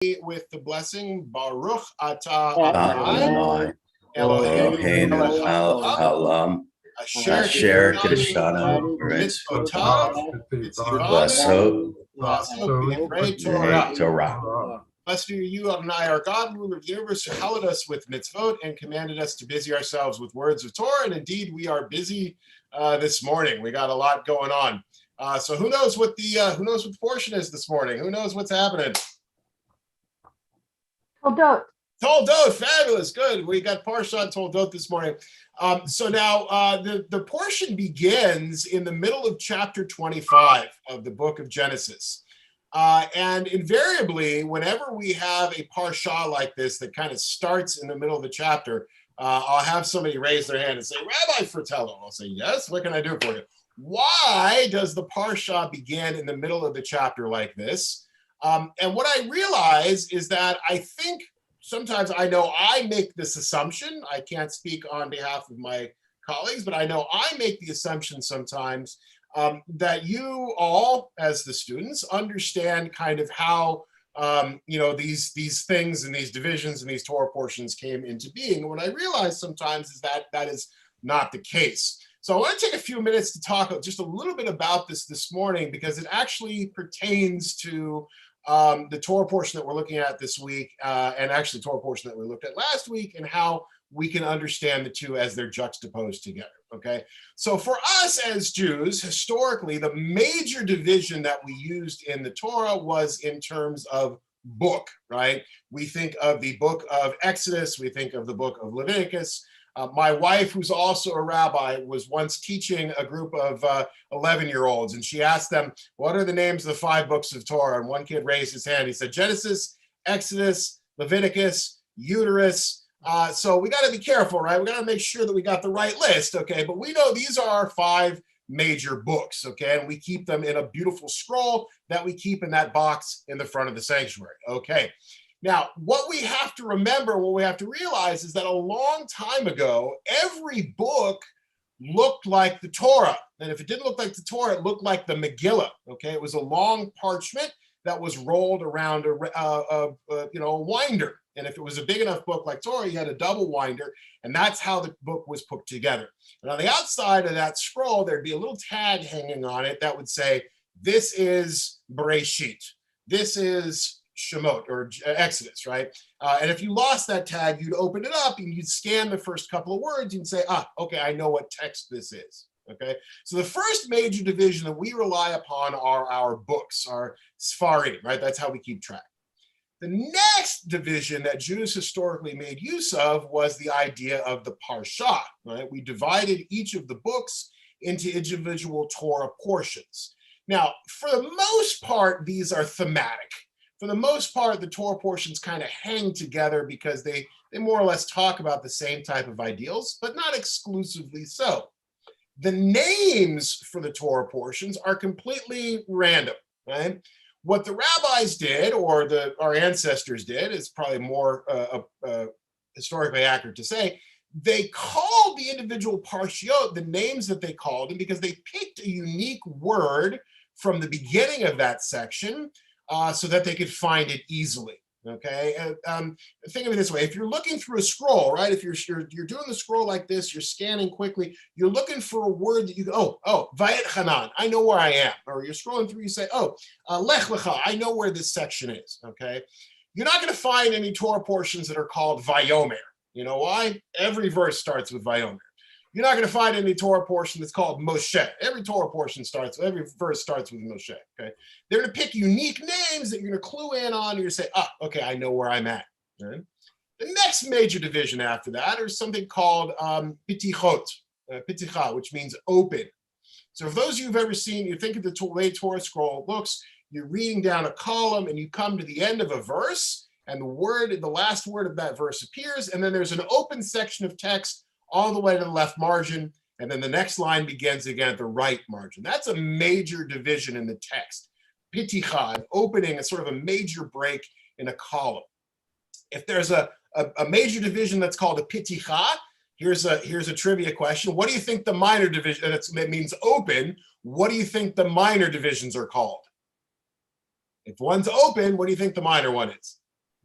with the blessing Baruch Atah Adonai Eloheinu melech haolam asher kiddushanu mitzvotav v'asot b'nei b'nei Torah. Blessed are you, Adonai, our God, ruler of the universe, who hallowed us with mitzvot and commanded us to busy ourselves with words of Torah. And indeed, we are busy this morning. We got a lot going on. So who knows what the portion is this morning? Who knows what's happening? Toldot. Toldot, fabulous, good. We got Parshat Toldot this morning. So now the portion begins in the middle of chapter 25 of the book of Genesis. And invariably, whenever we have a parsha like this that kind of starts in the middle of the chapter, I'll have somebody raise their hand and say, Rabbi Fratello. I'll say, yes, what can I do for you? Why does the parsha begin in the middle of the chapter like this? And what I realize is that I think sometimes I know I make this assumption. I can't speak on behalf of my colleagues, but I know I make the assumption sometimes that you all, as the students, understand kind of how these things and these divisions and these Torah portions came into being. And what I realize sometimes is that that is not the case. So I want to take a few minutes to talk just a little bit about this morning, because it actually pertains to the Torah portion that we're looking at this week, and actually the Torah portion that we looked at last week, and how we can understand the two as they're juxtaposed together, okay? So for us as Jews, historically, the major division that we used in the Torah was in terms of book, right? We think of the book of Exodus, we think of the book of Leviticus. My wife, who's also a rabbi, was once teaching a group of 11-year-olds, and she asked them, what are the names of the 5 books of Torah? And one kid raised his hand. He said, Genesis, Exodus, Leviticus, Uterus. So we got to be careful, right? We got to make sure that we got the right list, okay? But we know these are our 5 major books, okay? And we keep them in a beautiful scroll that we keep in that box in the front of the sanctuary, okay? Now, what we have to remember, what we have to realize is that a long time ago, every book looked like the Torah. And if it didn't look like the Torah, it looked like the Megillah, okay? It was a long parchment that was rolled around a winder. And if it was a big enough book like Torah, you had a double winder, and that's how the book was put together. And on the outside of that scroll, there'd be a little tag hanging on it that would say, this is Bereshit, this is Shemot or Exodus, right? And if you lost that tag, you'd open it up and you'd scan the first couple of words and say, okay, I know what text this is, okay? So the first major division that we rely upon are our books, our Sfarim, right? That's how we keep track. The next division that Jews historically made use of was the idea of the parsha, right? We divided each of the books into individual Torah portions. Now, for the most part, these are thematic. For the most part, the Torah portions kind of hang together because they more or less talk about the same type of ideals, but not exclusively so. The names for the Torah portions are completely random, right? What the rabbis did, or our ancestors did, is probably more historically accurate to say, they called the individual parshiot the names that they called them because they picked a unique word from the beginning of that section so that they could find it easily, okay? Think of it this way. If you're looking through a scroll, right? If you're doing the scroll like this, you're scanning quickly, you're looking for a word that you go, Vayet Hanan, I know where I am. Or you're scrolling through, you say, Lech Lecha, I know where this section is, okay? You're not gonna find any Torah portions that are called Vayomer. You know why? Every verse starts with Vayomer. You're not going to find any Torah portion that's called Moshe. Every verse starts with Moshe, okay? They're going to pick unique names that you're going to clue in on, and you're going to say, okay, I know where I'm at, right? The next major division after that is something called Pitichot, Piticha, which means open. So if those of you who've ever seen, you think of the way Torah scroll looks, you're reading down a column and you come to the end of a verse, and the last word of that verse appears, and then there's an open section of text all the way to the left margin, and then the next line begins again at the right margin. That's a major division in the text. Piticha, an opening, a sort of a major break in a column. If there's a major division that's called a Piticha, here's a trivia question. What do you think the minor division, that means open, what do you think the minor divisions are called? If one's open, what do you think the minor one is?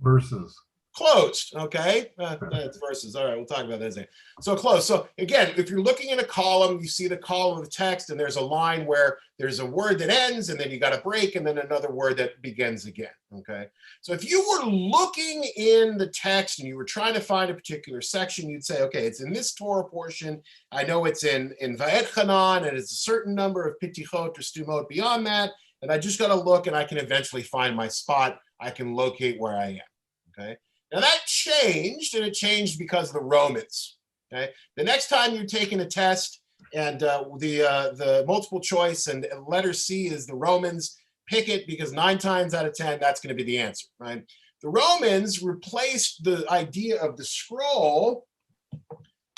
verses. Closed, okay? It's verses. All right, we'll talk about that in a second. So closed. So again, if you're looking in a column, you see the column of the text, and there's a line where there's a word that ends, and then you got a break, and then another word that begins again, okay? So if you were looking in the text and you were trying to find a particular section, you'd say, okay, it's in this Torah portion. I know it's in Va'et Hanan, and it's a certain number of pitichot or stumot beyond that, and I just got to look, and I can eventually find my spot. I can locate where I am, okay? Now that changed, and it changed because of the Romans. Okay, the next time you're taking a test, and the multiple choice and letter C is the Romans, pick it, because 9 times out of 10 that's going to be the answer. Right? The Romans replaced the idea of the scroll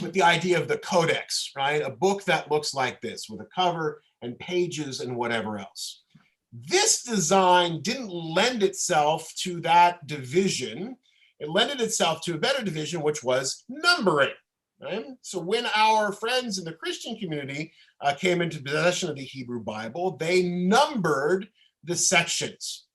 with the idea of the codex. Right, a book that looks like this with a cover and pages and whatever else. This design didn't lend itself to that division. It lended itself to a better division, which was numbering. Right? So when our friends in the Christian community came into possession of the Hebrew Bible, they numbered the sections.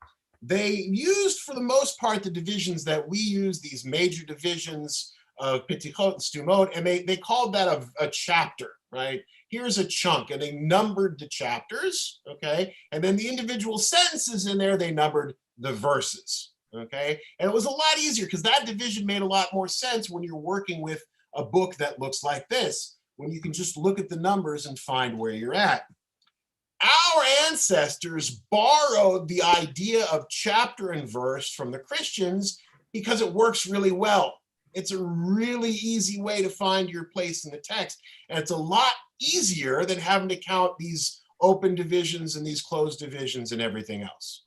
They used, for the most part, the divisions that we use, these major divisions of pitichot and stumot, and they called that a chapter, right? Here's a chunk, and they numbered the chapters, okay? And then the individual sentences in there, they numbered the verses. Okay, and it was a lot easier because that division made a lot more sense when you're working with a book that looks like this, when you can just look at the numbers and find where you're at. Our ancestors borrowed the idea of chapter and verse from the Christians because it works really well. It's a really easy way to find your place in the text, and it's a lot easier than having to count these open divisions and these closed divisions and everything else.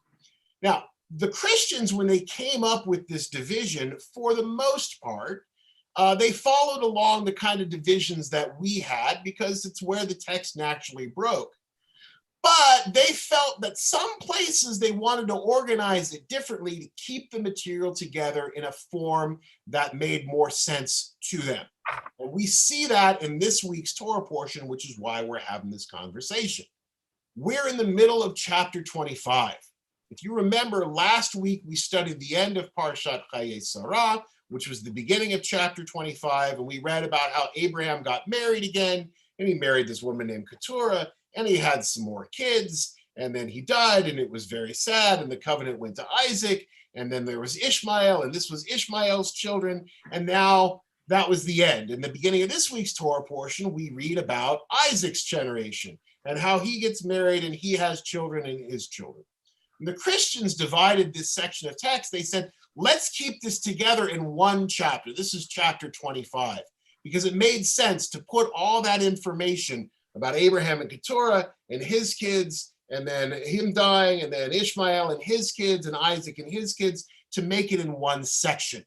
Now, the Christians, when they came up with this division, for the most part, they followed along the kind of divisions that we had because it's where the text naturally broke. But they felt that some places they wanted to organize it differently to keep the material together in a form that made more sense to them. And we see that in this week's Torah portion, which is why we're having this conversation. We're in the middle of chapter 25. If you remember, last week we studied the end of Parshat Chayei Sara, which was the beginning of chapter 25, and we read about how Abraham got married again, and he married this woman named Keturah, and he had some more kids, and then he died, and it was very sad, and the covenant went to Isaac, and then there was Ishmael, and this was Ishmael's children, and now that was the end. In the beginning of this week's Torah portion, we read about Isaac's generation, and how he gets married, and he has children and his children. And the Christians divided this section of text. They said, let's keep this together in one chapter. This is chapter 25, because it made sense to put all that information about Abraham and Keturah and his kids, and then him dying, and then Ishmael and his kids, and Isaac and his kids, to make it in one section.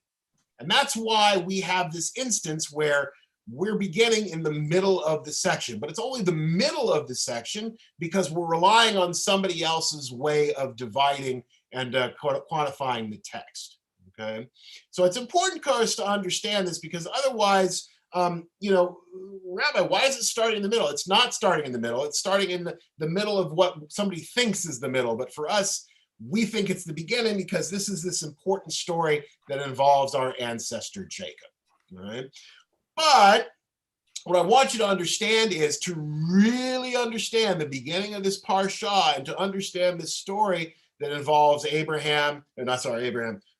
And that's why we have this instance where we're beginning in the middle of the section, but it's only the middle of the section because we're relying on somebody else's way of dividing and quantifying the text, okay? So it's important for us to understand this, because otherwise, Rabbi, why is it starting in the middle? It's not starting in the middle. It's starting in the middle of what somebody thinks is the middle, but for us, we think it's the beginning because this is this important story that involves our ancestor Jacob, all right? But what I want you to understand is to really understand the beginning of this parsha and to understand this story that involves that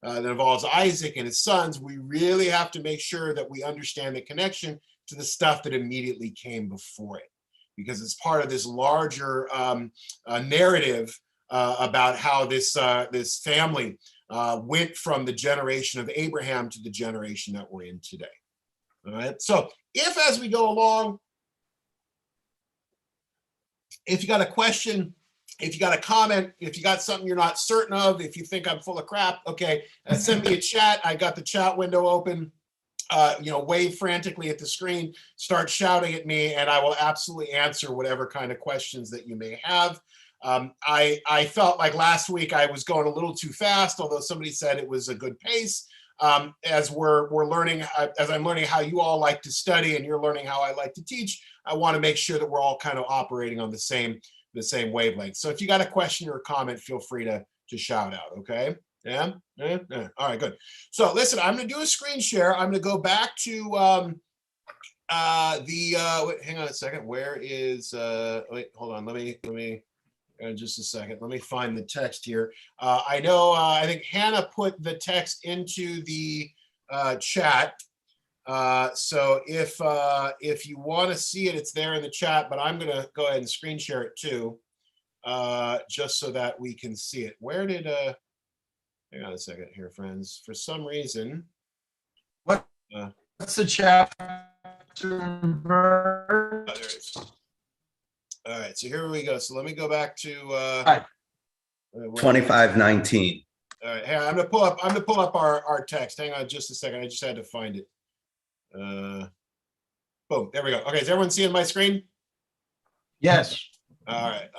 involves Isaac and his sons, we really have to make sure that we understand the connection to the stuff that immediately came before it, because it's part of this larger narrative about how this family went from the generation of Abraham to the generation that we're in today. All right. So if, as we go along, if you got a question, if you got a comment, if you got something you're not certain of, if you think I'm full of crap, okay, send me a chat. I got the chat window open. Wave frantically at the screen, start shouting at me, and I will absolutely answer whatever kind of questions that you may have. I felt like last week I was going a little too fast, although somebody said it was a good pace. As we're learning, as I'm learning how you all like to study and you're learning how I like to teach, I want to make sure that we're all kind of operating on the same wavelength. So if you got a question or a comment, feel free to shout out, okay? Yeah? Yeah. All right, good. So listen, I'm going to do a screen share. I'm going to go back to wait, hang on a second. Where is wait, hold on. Let me just a second. Let me find the text here. I know I think Hannah put the text into the chat. So if you want to see it, it's there in the chat, but I'm going to go ahead and screen share it too, just so that we can see it. Where did hang on a second here, friends. For some reason, what's the chapter? There it is. All right, so here we go. So let me go back to 25:19. All right, I'm gonna pull up our text. Hang on just a second. I just had to find it. Boom, there we go. Okay, is everyone seeing my screen? Yes. All right,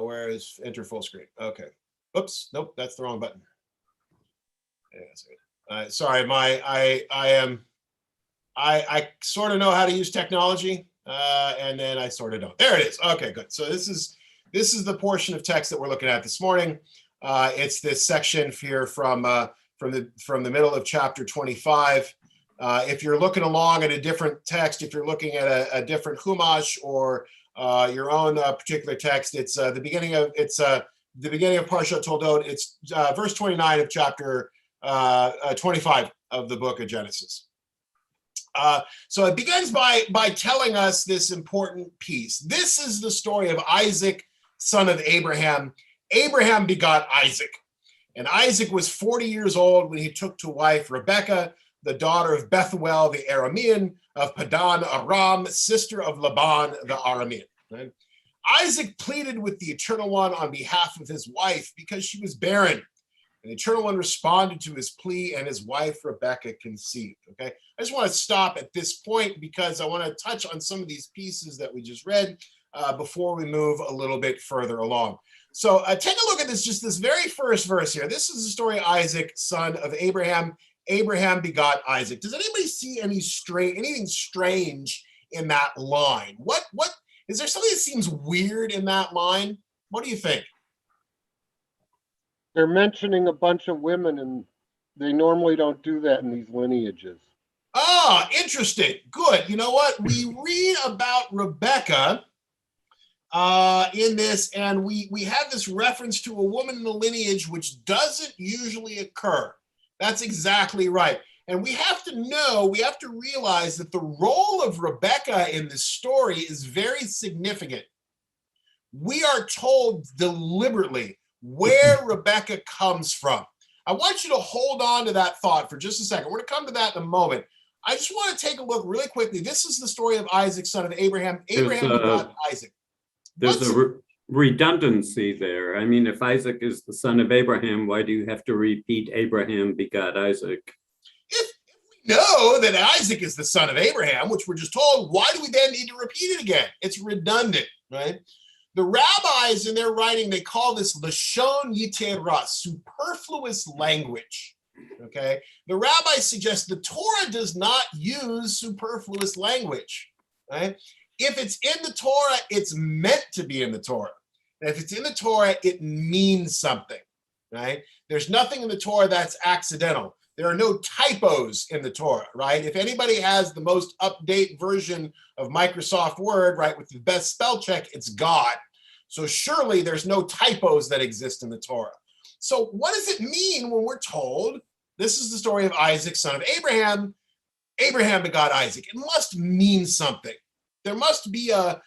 where is enter full screen? Okay. Oops, nope, that's the wrong button. Yeah, sorry, I sort of know how to use technology, and then I sort of don't. There it is. Okay, good. So this is the portion of text that we're looking at this morning. It's this section here from the middle of chapter 25. If you're looking along at a different text, if you're looking at a different Chumash or your own particular text, it's the beginning of Parshat Toldot. It's verse 29 of chapter 25 of the book of Genesis. So it begins by telling us this important piece. This is the story of Isaac, son of Abraham. Abraham begot Isaac, and Isaac was 40 years old when he took to wife Rebekah, the daughter of Bethuel the Aramean, of Padan Aram, sister of Laban the Aramean. Right? Isaac pleaded with the Eternal One on behalf of his wife because she was barren. And the Eternal One responded to his plea, and his wife Rebekah conceived. Okay, I just want to stop at this point because I want to touch on some of these pieces that we just read before we move a little bit further along. So take a look at this very first verse here. This is the story of Isaac, son of Abraham. Abraham begot Isaac. Does anybody see anything strange in that line? What is there something that seems weird in that line? What do you think? They're mentioning a bunch of women, and they normally don't do that in these lineages. Ah, interesting. Good. You know what? We read about Rebekah in this, and we have this reference to a woman in the lineage which doesn't usually occur. That's exactly right. And we have to realize that the role of Rebekah in this story is very significant. We are told deliberately where Rebekah comes from. I want you to hold on to that thought for just a second. We're going to come to that in a moment. I just want to take a look really quickly. This is the story of Isaac, son of Abraham. Abraham begot Isaac. There's a redundancy there. I mean, if Isaac is the son of Abraham, why do you have to repeat Abraham begot Isaac? If we know that Isaac is the son of Abraham, which we're just told, why do we then need to repeat it again? It's redundant, right? The rabbis in their writing, they call this lashon yiterah, superfluous language. Okay, the rabbis suggest the Torah does not use superfluous language. Right? If it's in the Torah, it's meant to be in the Torah. And if it's in the Torah, it means something. Right? There's nothing in the Torah that's accidental. There are no typos in the Torah, right? If anybody has the most up-to-date version of Microsoft Word, right, with the best spell check, it's God. So surely there's no typos that exist in the Torah. So what does it mean when we're told this is the story of Isaac, son of Abraham? Abraham begot Isaac. It must mean something. There must be a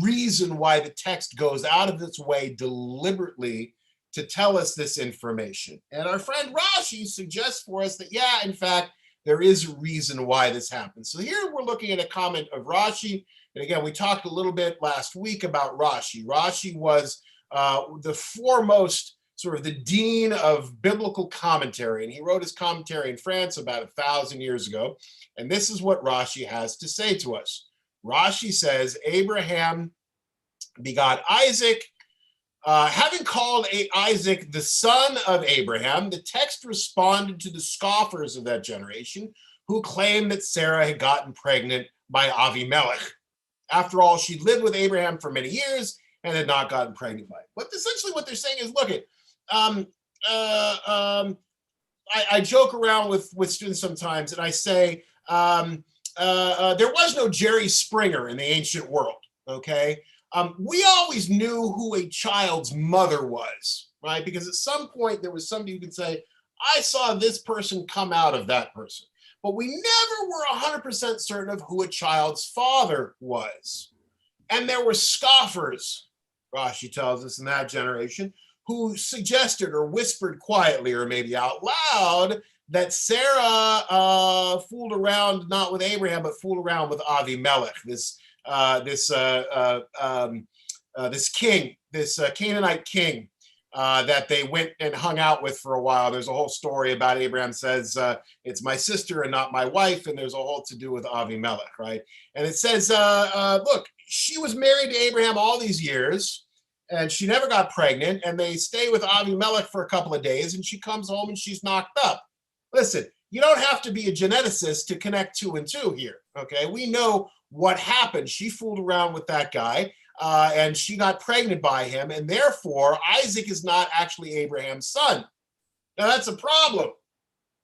reason why the text goes out of its way deliberately to tell us this information. And our friend Rashi suggests for us that, yeah, in fact, there is a reason why this happens. So here we're looking at a comment of Rashi. And again, we talked a little bit last week about Rashi. Rashi was the foremost, sort of the dean of biblical commentary. And he wrote his commentary in France about 1,000 years ago. And this is what Rashi has to say to us. Rashi says, Abraham begot Isaac. Having called Isaac the son of Abraham, the text responded to the scoffers of that generation who claimed that Sarah had gotten pregnant by Avimelech. After all, she lived with Abraham for many years and had not gotten pregnant by him. But essentially what they're saying is, look, I joke around with students sometimes, and I say there was no Jerry Springer in the ancient world. Okay, we always knew who a child's mother was, right? Because at some point there was somebody who could say, "I saw this person come out of that person," but we never were 100% certain of who a child's father was. And there were scoffers, Rashi tells us, in that generation, who suggested or whispered quietly or maybe out loud that Sarah fooled around not with Abraham, but fooled around with Avimelech, this king, this Canaanite king that they went and hung out with for a while. There's a whole story about Abraham says, it's my sister and not my wife, and there's a whole to do with Avimelech, right? And it says, look, she was married to Abraham all these years, and she never got pregnant, and they stay with Avimelech for a couple of days, and she comes home and she's knocked up. Listen, you don't have to be a geneticist to connect 2 and 2 here, okay? We know what happened. She fooled around with that guy, and she got pregnant by him, and therefore Isaac is not actually Abraham's son. Now that's a problem.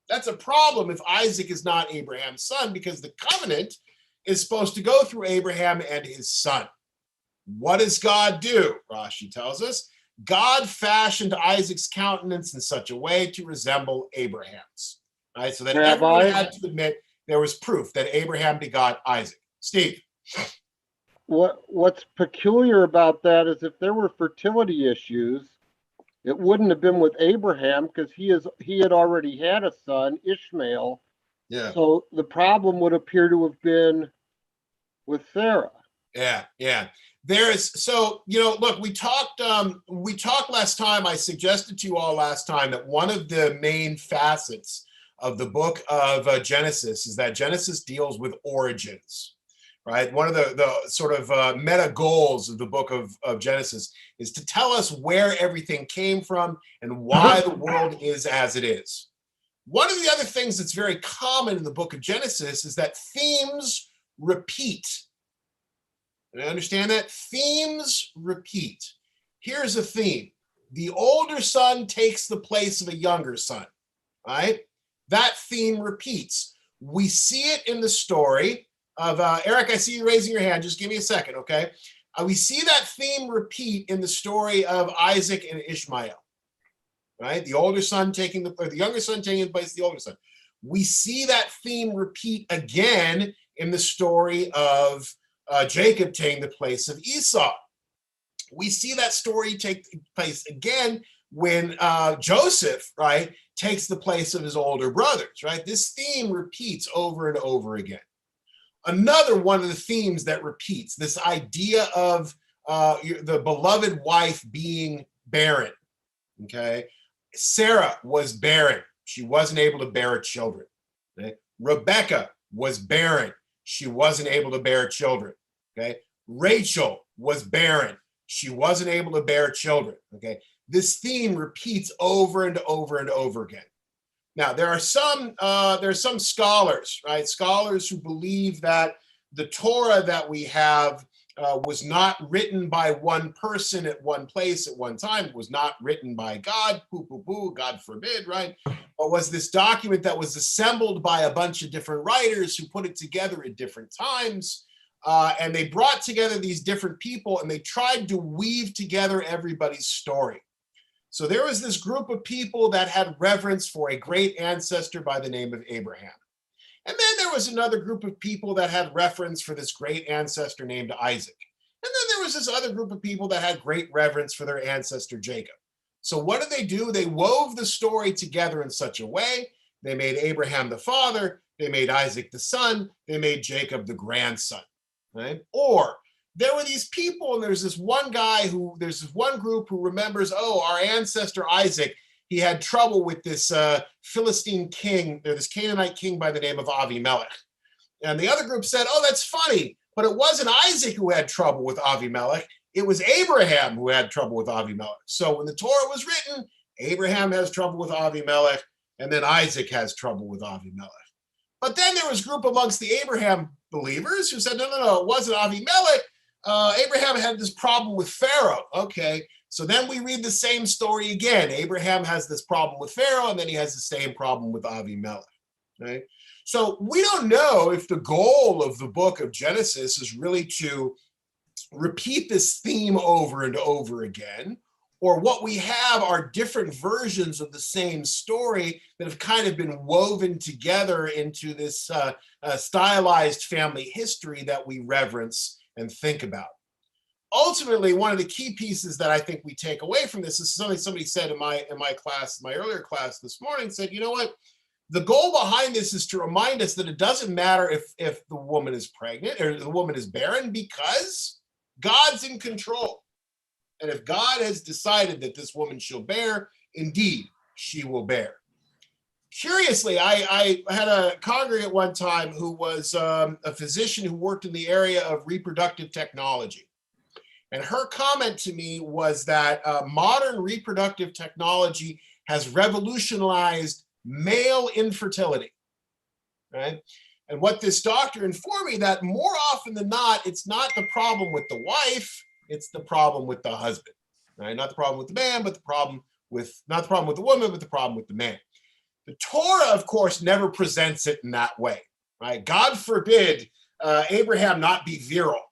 That's a problem if Isaac is not Abraham's son, because the covenant is supposed to go through Abraham and his son. What does God do? Rashi tells us, God fashioned Isaac's countenance in such a way to resemble Abraham's. Right? So that everyone had to admit there was proof that Abraham begot Isaac. Steve. What's peculiar about that is if there were fertility issues, it wouldn't have been with Abraham because he had already had a son, Ishmael. Yeah. So the problem would appear to have been with Sarah. Yeah. So, look, we talked last time. I suggested to you all last time that one of the main facets of the book of Genesis is that Genesis deals with origins, right? One of the sort of meta goals of the book of Genesis is to tell us where everything came from and why the world is as it is. One of the other things that's very common in the book of Genesis is that themes repeat. You understand that? Themes repeat. Here's a theme. The older son takes the place of a younger son, right? That theme repeats. We see it in the story of, Eric, I see you raising your hand. Just give me a second, okay? We see that theme repeat in the story of Isaac and Ishmael, right? The younger son taking the place of the older son. We see that theme repeat again in the story of Jacob taking the place of Esau. We see that story take place again when Joseph, right, takes the place of his older brothers, right? This theme repeats over and over again. Another one of the themes that repeats, this idea of the beloved wife being barren, okay? Sarah was barren. She wasn't able to bear children. Okay? Rebecca was barren. She wasn't able to bear children. Okay. Rachel was barren. She wasn't able to bear children. Okay. This theme repeats over and over and over again. Now, there are some scholars, right? Scholars who believe that the Torah that we have was not written by one person at one place at one time. It was not written by God, God forbid, right? But was this document that was assembled by a bunch of different writers who put it together at different times. And they brought together these different people and they tried to weave together everybody's story. So there was this group of people that had reverence for a great ancestor by the name of Abraham. And then there was another group of people that had reverence for this great ancestor named Isaac. And then there was this other group of people that had great reverence for their ancestor Jacob. So what did they do? They wove the story together in such a way. They made Abraham the father. They made Isaac the son. They made Jacob the grandson. Right? Or there were these people, and there's this one group who remembers, our ancestor Isaac, he had trouble with this Philistine king, or this Canaanite king by the name of Avimelech. And the other group said, that's funny, but it wasn't Isaac who had trouble with Avimelech. It was Abraham who had trouble with Avimelech. So when the Torah was written, Abraham has trouble with Avimelech, and then Isaac has trouble with Avimelech. But then there was a group amongst the Abraham believers who said, no, it wasn't Avimelech. Abraham had this problem with Pharaoh. Okay, So then we read the same story again. Abraham has this problem with Pharaoh, and then he has the same problem with Avimelech, right? So we don't know if the goal of the book of Genesis is really to repeat this theme over and over again, or what we have are different versions of the same story that have kind of been woven together into this stylized family history that we reverence and think about. Ultimately, one of the key pieces that I think we take away from this is something somebody said in my class, my earlier class this morning, said, you know what? The goal behind this is to remind us that it doesn't matter if the woman is pregnant or the woman is barren, because God's in control. And if God has decided that this woman shall bear, indeed, she will bear. Curiously, I had a congregant one time who was a physician who worked in the area of reproductive technology. And her comment to me was that modern reproductive technology has revolutionized male infertility, right? And what this doctor informed me, that more often than not, it's not the problem with the wife, it's the problem with the husband, right? Not the problem with the man, but not the problem with the woman, but the problem with the man. The Torah, of course, never presents it in that way, right? God forbid Abraham not be virile.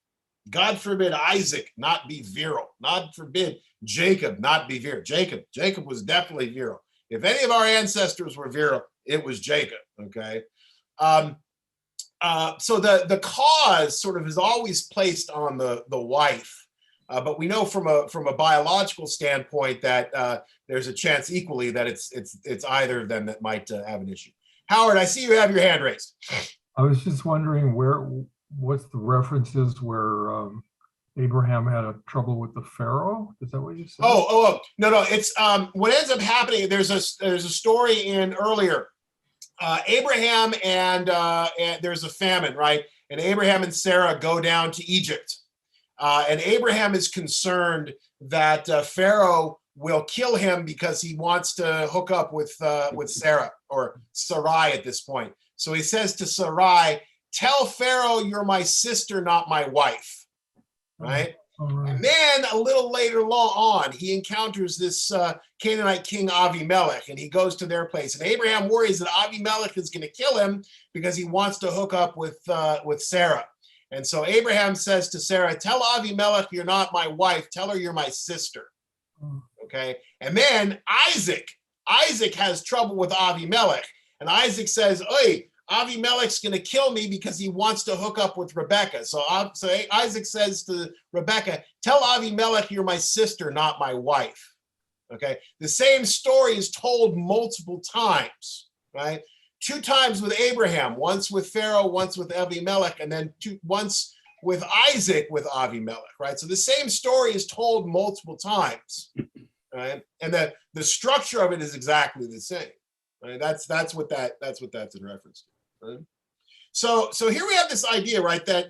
God forbid Isaac not be virile. God forbid Jacob not be virile. Jacob was definitely virile. If any of our ancestors were virile, it was Jacob, okay? So the cause sort of is always placed on the wife. But we know from a biological standpoint that there's a chance equally that it's either of them that might have an issue. Howard, I see you have your hand raised. I was just wondering what's the references where Abraham had a trouble with the Pharaoh? Is that what you said? No. It's what ends up happening. There's a story in earlier. Abraham and there's a famine, right? And Abraham and Sarah go down to Egypt. And Abraham is concerned that Pharaoh will kill him because he wants to hook up with Sarah, or Sarai at this point. So he says to Sarai, "Tell Pharaoh you're my sister, not my wife." Right? Right. And then a little later on, he encounters this Canaanite king Avimelech, and he goes to their place. And Abraham worries that Avimelech is going to kill him because he wants to hook up with Sarah. And so Abraham says to Sarah, "Tell Avimelech you're not my wife. Tell her you're my sister." Okay. And then Isaac has trouble with Avimelech. And Isaac says, "Oi, Avimelech's going to kill me because he wants to hook up with Rebekah." So Isaac says to Rebekah, "Tell Avimelech you're my sister, not my wife." Okay. The same story is told multiple times, right? 2 times with Abraham, once with Pharaoh, once with Avimelech, and then once with Isaac with Avimelech, right? So the same story is told multiple times, right? And the structure of it is exactly the same. Right? That's what that's in reference to. Right? So here we have this idea, right? This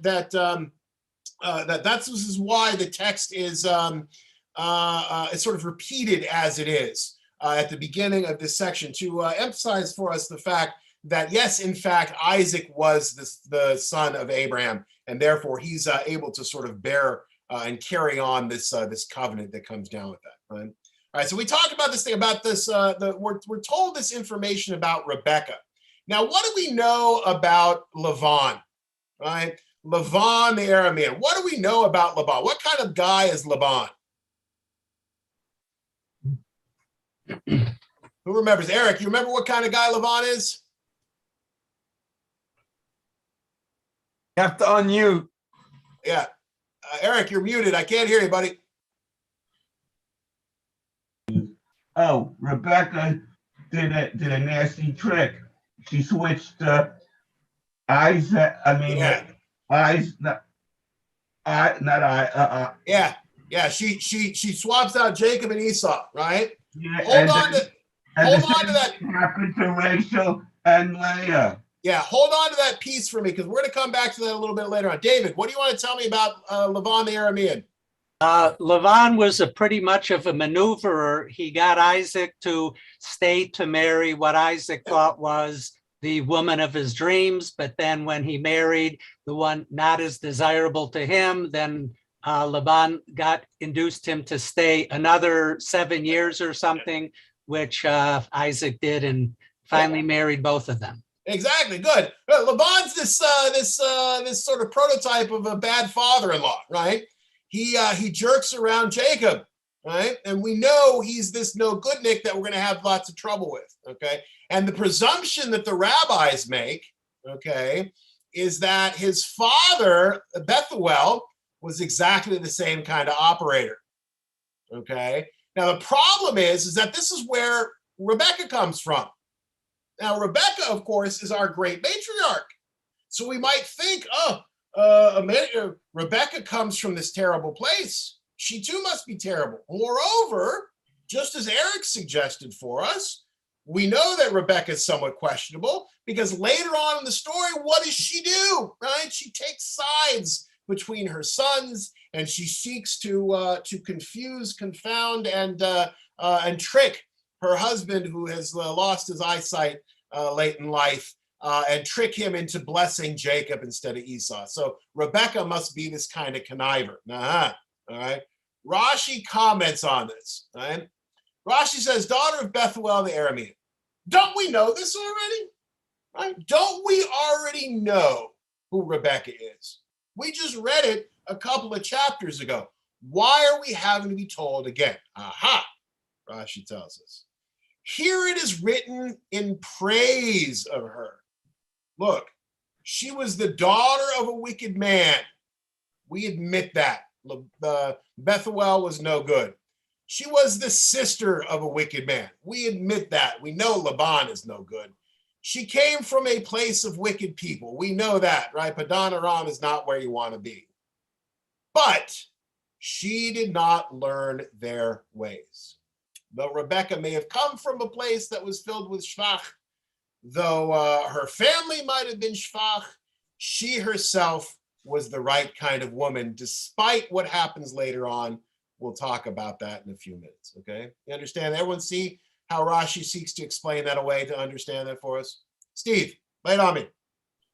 is why the text is it's sort of repeated as it is at the beginning of this section, to emphasize for us the fact that yes, in fact, Isaac was the son of Abraham, and therefore he's able to sort of bear and carry on this covenant that comes down with that. Right? All right, so we talked about this thing about this. We're told this information about Rebekah. Now, what do we know about Laban? Right, Laban the Aramean. What do we know about Laban? What kind of guy is Laban? Who remembers? Eric, you remember what kind of guy Laban is? You have to unmute. Yeah, Eric, you're muted. I can't hear you, buddy. Oh, Rebecca did a nasty trick. She switched Isaac. Yeah. She swaps out Jacob and Esau, right? Yeah, hold on to that. Happened to Rachel and Leah. Yeah, hold on to that piece for me, because we're going to come back to that a little bit later on. David, what do you want to tell me about Laban the Aramean? Laban was pretty much of a maneuverer. He got Isaac to stay to marry what Isaac thought was the woman of his dreams. But then when he married the one not as desirable to him, then Laban induced him to stay another 7 years or something, which Isaac did, and finally married both of them. Exactly. Good. Laban's this sort of prototype of a bad father-in-law, right? He jerks around Jacob, right? And we know he's this no good Nick that we're going to have lots of trouble with, okay? And the presumption that the rabbis make, okay, is that his father, Bethuel, was exactly the same kind of operator, okay? Now, the problem is that this is where Rebecca comes from. Now, Rebecca, of course, is our great matriarch. So we might think, Rebecca comes from this terrible place. She too must be terrible. Moreover, just as Eric suggested for us, we know that Rebecca is somewhat questionable because later on in the story, what does she do, right? She takes sides between her sons and she seeks to confuse, confound, and trick her husband, who has lost his eyesight late in life, and trick him into blessing Jacob instead of Esau. So Rebecca must be this kind of conniver. All right. Rashi comments on this. All right. Rashi says, daughter of Bethuel the Aramean. Don't we know this already? Right? Don't we already know who Rebecca is? We just read it a couple of chapters ago. Why are we having to be told again? Aha, Rashi tells us. Here it is written in praise of her. Look, she was the daughter of a wicked man. We admit that. Bethuel was no good. She was the sister of a wicked man. We admit that. We know Laban is no good. She came from a place of wicked people. We know that, right? Padan Aram is not where you want to be. But she did not learn their ways. Though Rebecca may have come from a place that was filled with shvach, though her family might have been shvach, she herself was the right kind of woman, despite what happens later on. We'll talk about that in a few minutes, okay? You understand? Everyone see how Rashi seeks to explain that away to understand that for us? Steve, lay it on me.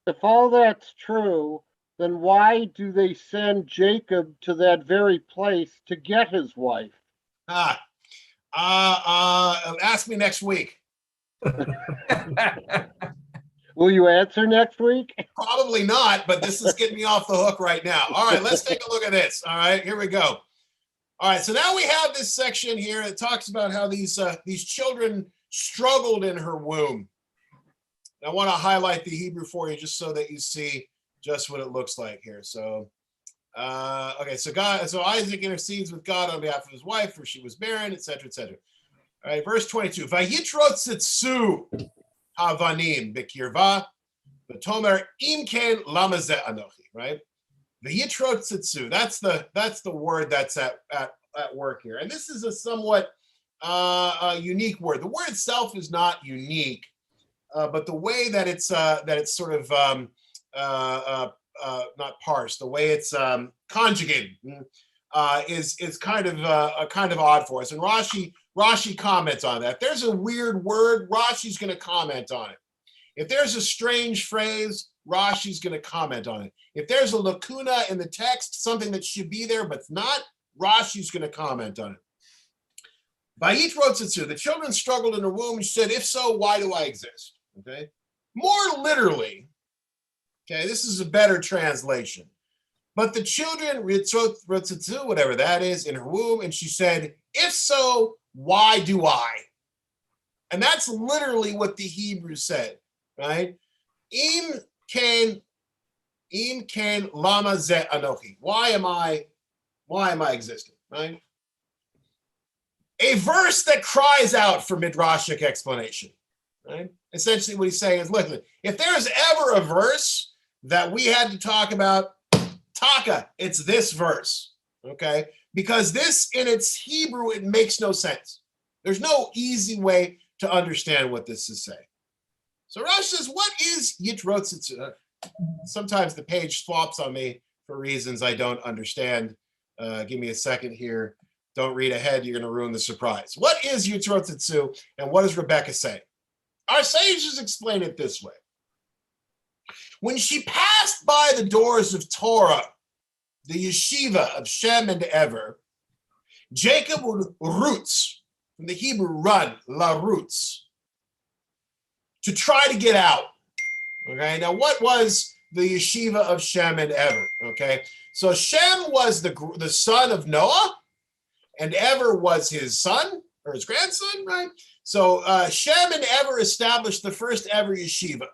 If all that's true, then why do they send Jacob to that very place to get his wife? Ask me next week. Will you answer next week? Probably not, but this is getting me off the hook right now. All right, let's take a look at this. All right, here we go. All right, so now we have this section here that talks about how these children struggled in her womb. I want to highlight the Hebrew for you just so that you see just what it looks like here. So, okay, so Isaac intercedes with God on behalf of his wife, for she was barren, etc., etc. All right, verse 22. Vayitrotzitzu havanim bekirva, v'tomer imken lamaze anochi. Right. Vayitrotzitzu. That's the word that's at work here, and this is a somewhat unique word. The word itself is not unique, but the way that it's sort of not parsed, the way it's conjugated is kind of odd for us. And Rashi comments on that. If there's a weird word, Rashi's going to comment on it. If there's a strange phrase, Rashi's going to comment on it. If there's a lacuna in the text, something that should be there but's not, Rashi's going to comment on it. Vayitrotzitzu, the children struggled in the womb. She said, if so, why do I exist? Okay. More literally, okay, this is a better translation. But the children, whatever that is, in her womb, and she said, if so, why do I? And that's literally what the Hebrew said, right? Im ken lama ze anochi. Why am I existing, right? A verse that cries out for midrashic explanation, right? Essentially what he's saying is, look, if there's ever a verse that we had to talk about, Taka, it's this verse, okay? Because this in its Hebrew, it makes no sense. There's no easy way to understand what this is saying. So Rashi says, what is Yitrotzitzu? Sometimes the page swaps on me for reasons I don't understand. Give me a second here. Don't read ahead. You're going to ruin the surprise. What is Yitrotzitzu and what does Rebecca say? Our sages explain it this way. When she passed by the doors of Torah, the yeshiva of Shem and Ever, Jacob would roots, from the Hebrew run, la roots, to try to get out. Okay, now what was the yeshiva of Shem and Ever? Okay, so Shem was the son of Noah, and Ever was his son or his grandson, right? So Shem and Ever established the first ever yeshiva,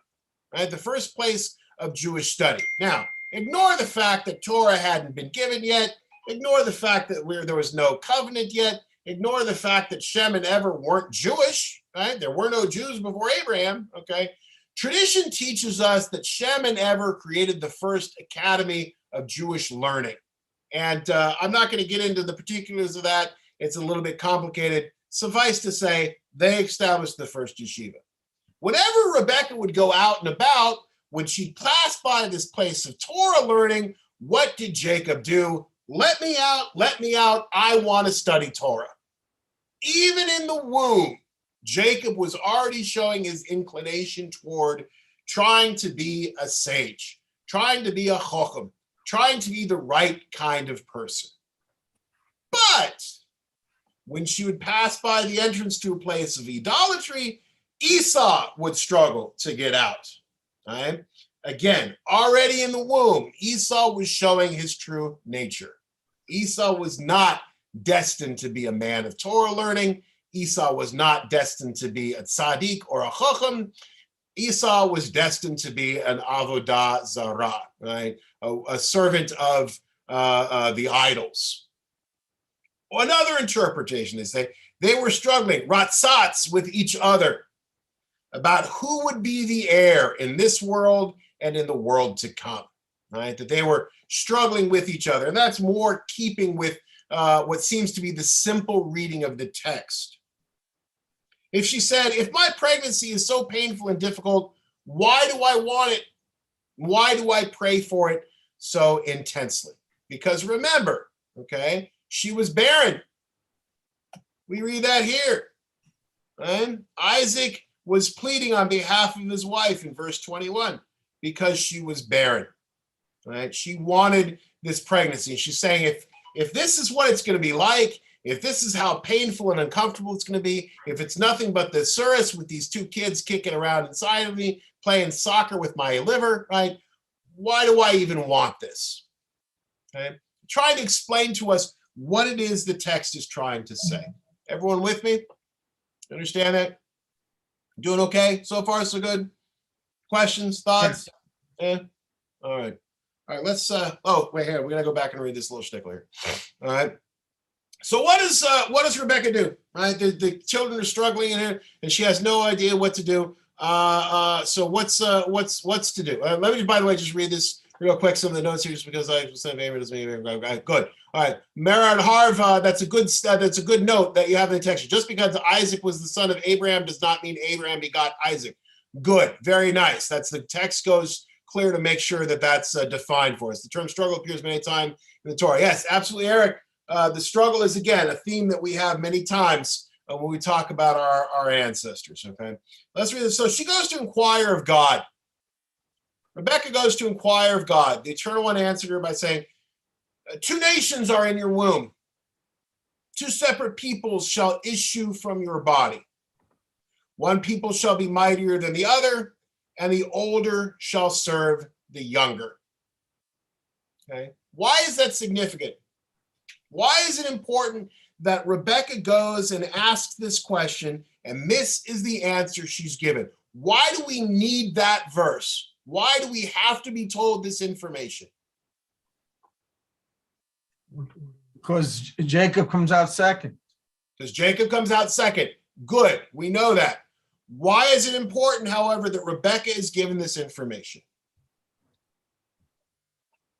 right? The first place of Jewish study. Now, ignore the fact that Torah hadn't been given yet. Ignore the fact that there was no covenant yet. Ignore the fact that Shem and Ever weren't Jewish, right? There were no Jews before Abraham, okay? Tradition teaches us that Shem and Ever created the first academy of Jewish learning. And I'm not going to get into the particulars of that. It's a little bit complicated. Suffice to say, they established the first yeshiva. Whenever Rebecca would go out and about, when she passed by this place of Torah learning, what did Jacob do? Let me out, I want to study Torah. Even in the womb, Jacob was already showing his inclination toward trying to be a sage, trying to be a chochem, trying to be the right kind of person. But when she would pass by the entrance to a place of idolatry, Esau would struggle to get out. Right? Again, already in the womb, Esau was showing his true nature. Esau was not destined to be a man of Torah learning. Esau was not destined to be a tzaddik or a chacham. Esau was destined to be an avodah zarah, right? A servant of the idols. Another interpretation is that they were struggling, ratzats, with each other about who would be the heir in this world and in the world to come, right? That they were struggling with each other. And that's more keeping with what seems to be the simple reading of the text. If she said, if my pregnancy is so painful and difficult, why do I want it? Why do I pray for it so intensely? Because remember, okay, she was barren. We read that here. And Isaac was pleading on behalf of his wife in verse 21 because she was barren. Right? She wanted this pregnancy. She's saying, if this is what it's going to be like, if this is how painful and uncomfortable it's going to be, if it's nothing but the surus with these two kids kicking around inside of me, playing soccer with my liver, right? Why do I even want this? Okay? Trying to explain to us what it is the text is trying to say. Everyone with me? Understand that? Doing okay? So far, so good? Questions, thoughts? Yeah? All right. All right, let's, wait here. We're going to go back and read this little shtickle here. All right. So what does Rebecca do? Right? The children are struggling in here, and she has no idea what to do. So what's to do? Let me, by the way, just read this real quick, some of the notes here, just because I said favorite is me. Good. All right. Merad Harv, that's a good note that you have in the text. Just because Isaac was the son of Abraham does not mean Abraham begot Isaac. Good. Very nice. That's the text goes clear to make sure that that's defined for us. The term struggle appears many times in the Torah. Yes, absolutely, Eric. The struggle is, again, a theme that we have many times when we talk about our ancestors, okay? Let's read this. So she goes to inquire of God. Rebecca goes to inquire of God. The Eternal One answered her by saying, 2 nations are in your womb. 2 separate peoples shall issue from your body. One people shall be mightier than the other, and the older shall serve the younger. Okay? Why is that significant? Why is it important that Rebecca goes and asks this question, and this is the answer she's given? Why do we need that verse? Why do we have to be told this information? Because Jacob comes out second. Because Jacob comes out second. Good, we know that. Why is it important, however, that Rebecca is given this information?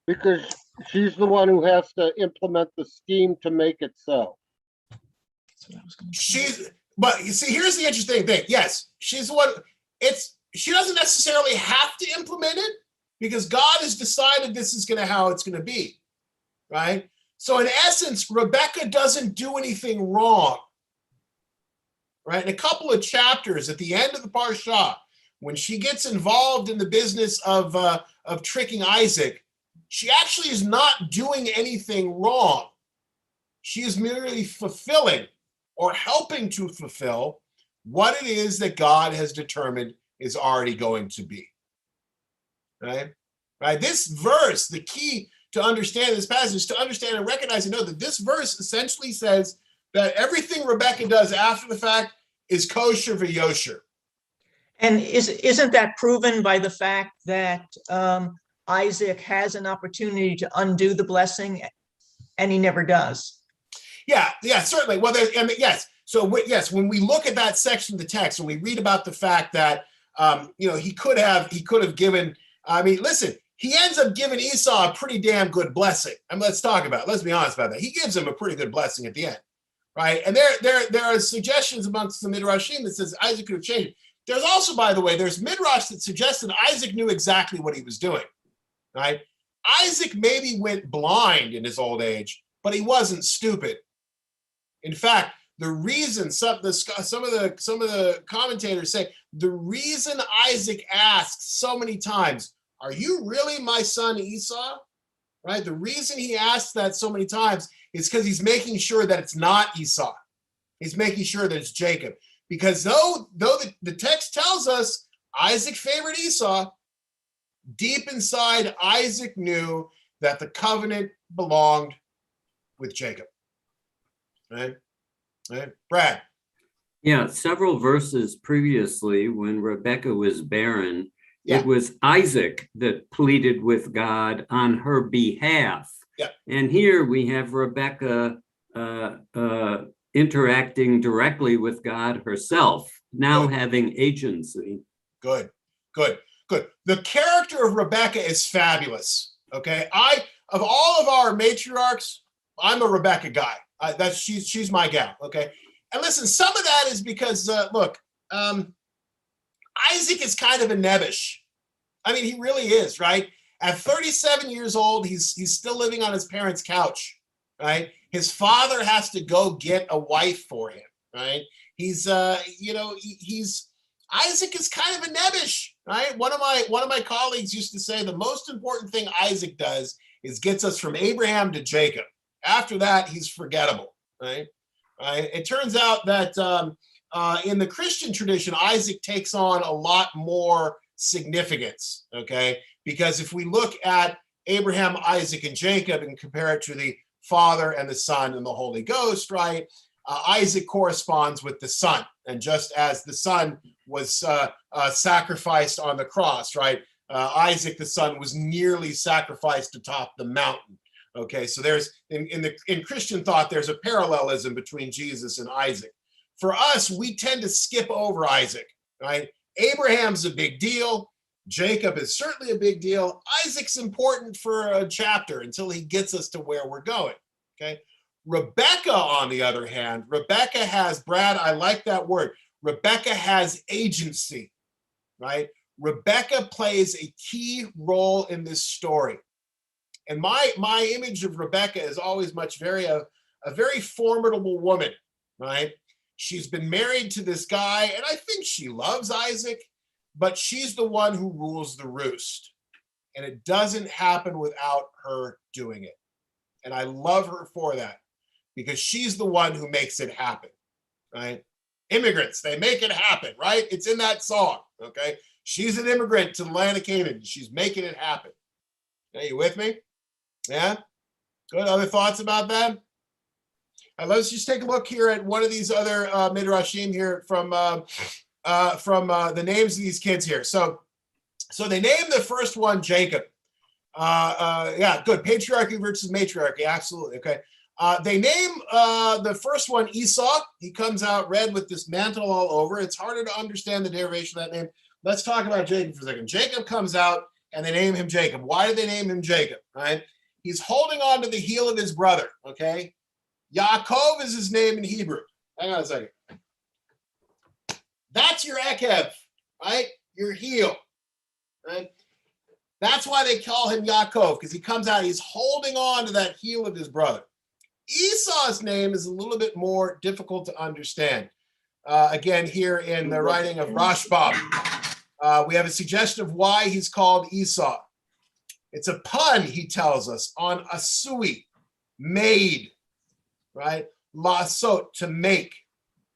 Because she's the one who has to implement the scheme to make it so. But you see, here's the interesting thing. Yes, she's the one. She doesn't necessarily have to implement it because God has decided this is how it's going to be, right? So in essence, Rebecca doesn't do anything wrong, right? In a couple of chapters at the end of the Parsha, when she gets involved in the business of tricking Isaac, she actually is not doing anything wrong. She is merely fulfilling or helping to fulfill what it is that God has determined is already going to be. Right? Right? This verse, the key to understand this passage is to understand and recognize and know that this verse essentially says that everything Rebecca does after the fact is kosher v'yosher. And isn't that proven by the fact that Isaac has an opportunity to undo the blessing and he never does? Yeah, certainly. Well, yes. So yes, when we look at that section of the text, when we read about the fact that he could have given. I mean, listen, he ends up giving Esau a pretty damn good blessing. And let's be honest about that. He gives him a pretty good blessing at the end, right? And there are suggestions amongst the Midrashim that says Isaac could have changed. There's also, by the way, there's Midrash that suggests that Isaac knew exactly what he was doing, right? Isaac maybe went blind in his old age, but he wasn't stupid. In fact, the reason some of the commentators say the reason Isaac asks so many times, "Are you really my son Esau?" Right? The reason he asks that so many times is because he's making sure that it's not Esau. He's making sure that it's Jacob. Because though the text tells us Isaac favored Esau, deep inside Isaac knew that the covenant belonged with Jacob. Right? Brad. Yeah, several verses previously when Rebecca was barren, Yeah. it was Isaac that pleaded with God on her behalf. Yeah. And here we have Rebecca interacting directly with God herself, now having agency. Good. The character of Rebecca is fabulous. Okay, of all of our matriarchs, I'm a Rebecca guy. She's my gal. Okay, and listen, some of that is because Isaac is kind of a nebbish. I mean, he really is, right? At 37 years old, he's still living on his parents' couch, right? His father has to go get a wife for him, right? Isaac is kind of a nebbish, right? One of my colleagues used to say the most important thing Isaac does is gets us from Abraham to Jacob. After that, he's forgettable, right? It turns out that in the Christian tradition, Isaac takes on a lot more significance, okay? Because if we look at Abraham, Isaac, and Jacob and compare it to the Father and the Son and the Holy Ghost, right? Isaac corresponds with the Son. And just as the Son was sacrificed on the cross, right? Isaac, the Son, was nearly sacrificed atop the mountain. Okay, so there's in Christian thought, there's a parallelism between Jesus and Isaac. For us, we tend to skip over Isaac, right? Abraham's a big deal. Jacob is certainly a big deal. Isaac's important for a chapter until he gets us to where we're going, okay? Rebecca, on the other hand, Rebecca has, Brad, I like that word. Rebecca has agency, right? Rebecca plays a key role in this story. And my image of Rebecca is always a very formidable woman, right? She's been married to this guy, and I think she loves Isaac, but she's the one who rules the roost. And it doesn't happen without her doing it. And I love her for that because she's the one who makes it happen, right? Immigrants, they make it happen, right? It's in that song, okay? She's an immigrant to the land of Canaan. She's making it happen. Are you with me? Yeah? Good. Other thoughts about that? Let's just take a look here at one of these other midrashim here from the names of these kids here. So they name the first one Jacob. Yeah, good. Patriarchy versus matriarchy. Absolutely. Okay. They name the first one Esau. He comes out red with this mantle all over. It's harder to understand the derivation of that name. Let's talk about Jacob for a second. Jacob comes out and they name him Jacob. Why did they name him Jacob? Right? He's holding on to the heel of his brother. Okay. Yaakov is his name in Hebrew. Hang on a second. That's your Ekev, right? Your heel, right? That's why they call him Yaakov, because he comes out, he's holding on to that heel of his brother. Esau's name is a little bit more difficult to understand. Again, here in the writing of Rashbam, we have a suggestion of why he's called Esau. It's a pun, he tells us, on asui, made, right? Lasot, to make,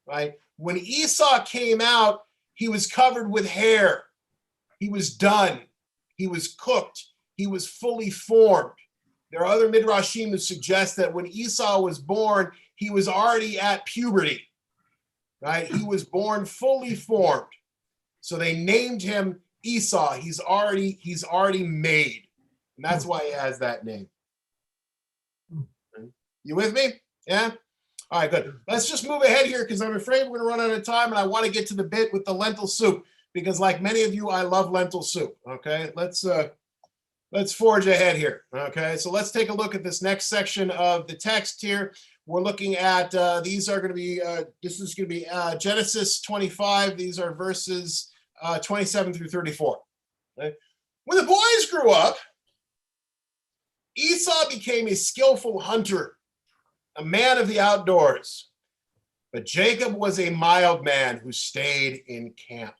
right? When Esau came out, he was covered with hair. He was done. He was cooked. He was fully formed. There are other midrashim who suggest that when Esau was born, he was already at puberty, right? He was born fully formed. So they named him Esau. He's already made. And that's why he has that name. You with me? Yeah? All right, good. Let's just move ahead here because I'm afraid we're going to run out of time, and I want to get to the bit with the lentil soup because, like many of you, I love lentil soup. Okay, let's forge ahead here. Okay, so let's take a look at this next section of the text here. We're looking at these are going to be this is going to be Genesis 25. These are verses 27 through 34. Okay? When the boys grew up, Esau became a skillful hunter, a man of the outdoors. But Jacob was a mild man who stayed in camp.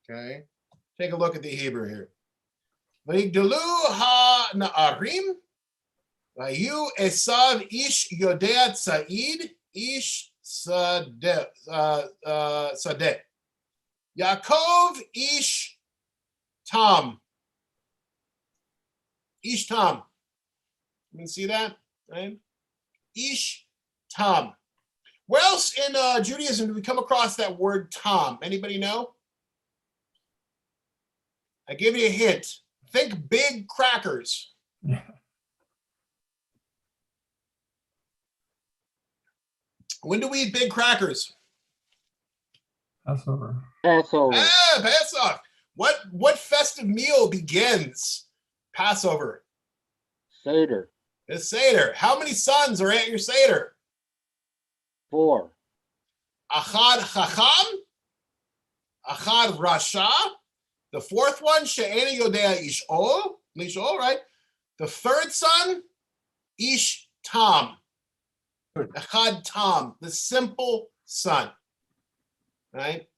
Okay, take a look at the Hebrew here. V'yigdalu ha-na'arim, v'yu Esav ish yodea tza'id, ish sadeh. Yaakov ish tam. Ish tam. You can see that, right? Ish tam. Where else in Judaism do we come across that word tam? Anybody know? I give you a hint. Think big crackers. Yeah. When do we eat big crackers? Passover. Passover. Ah, Passover. What festive meal begins Passover? Seder. The Seder. How many sons are at your Seder? 4. Achad Chacham, Achad Rasha. The fourth one, She'ena Yodea Lishol, right? The third son, Ish Tam. Achad Tam, the simple son. Right?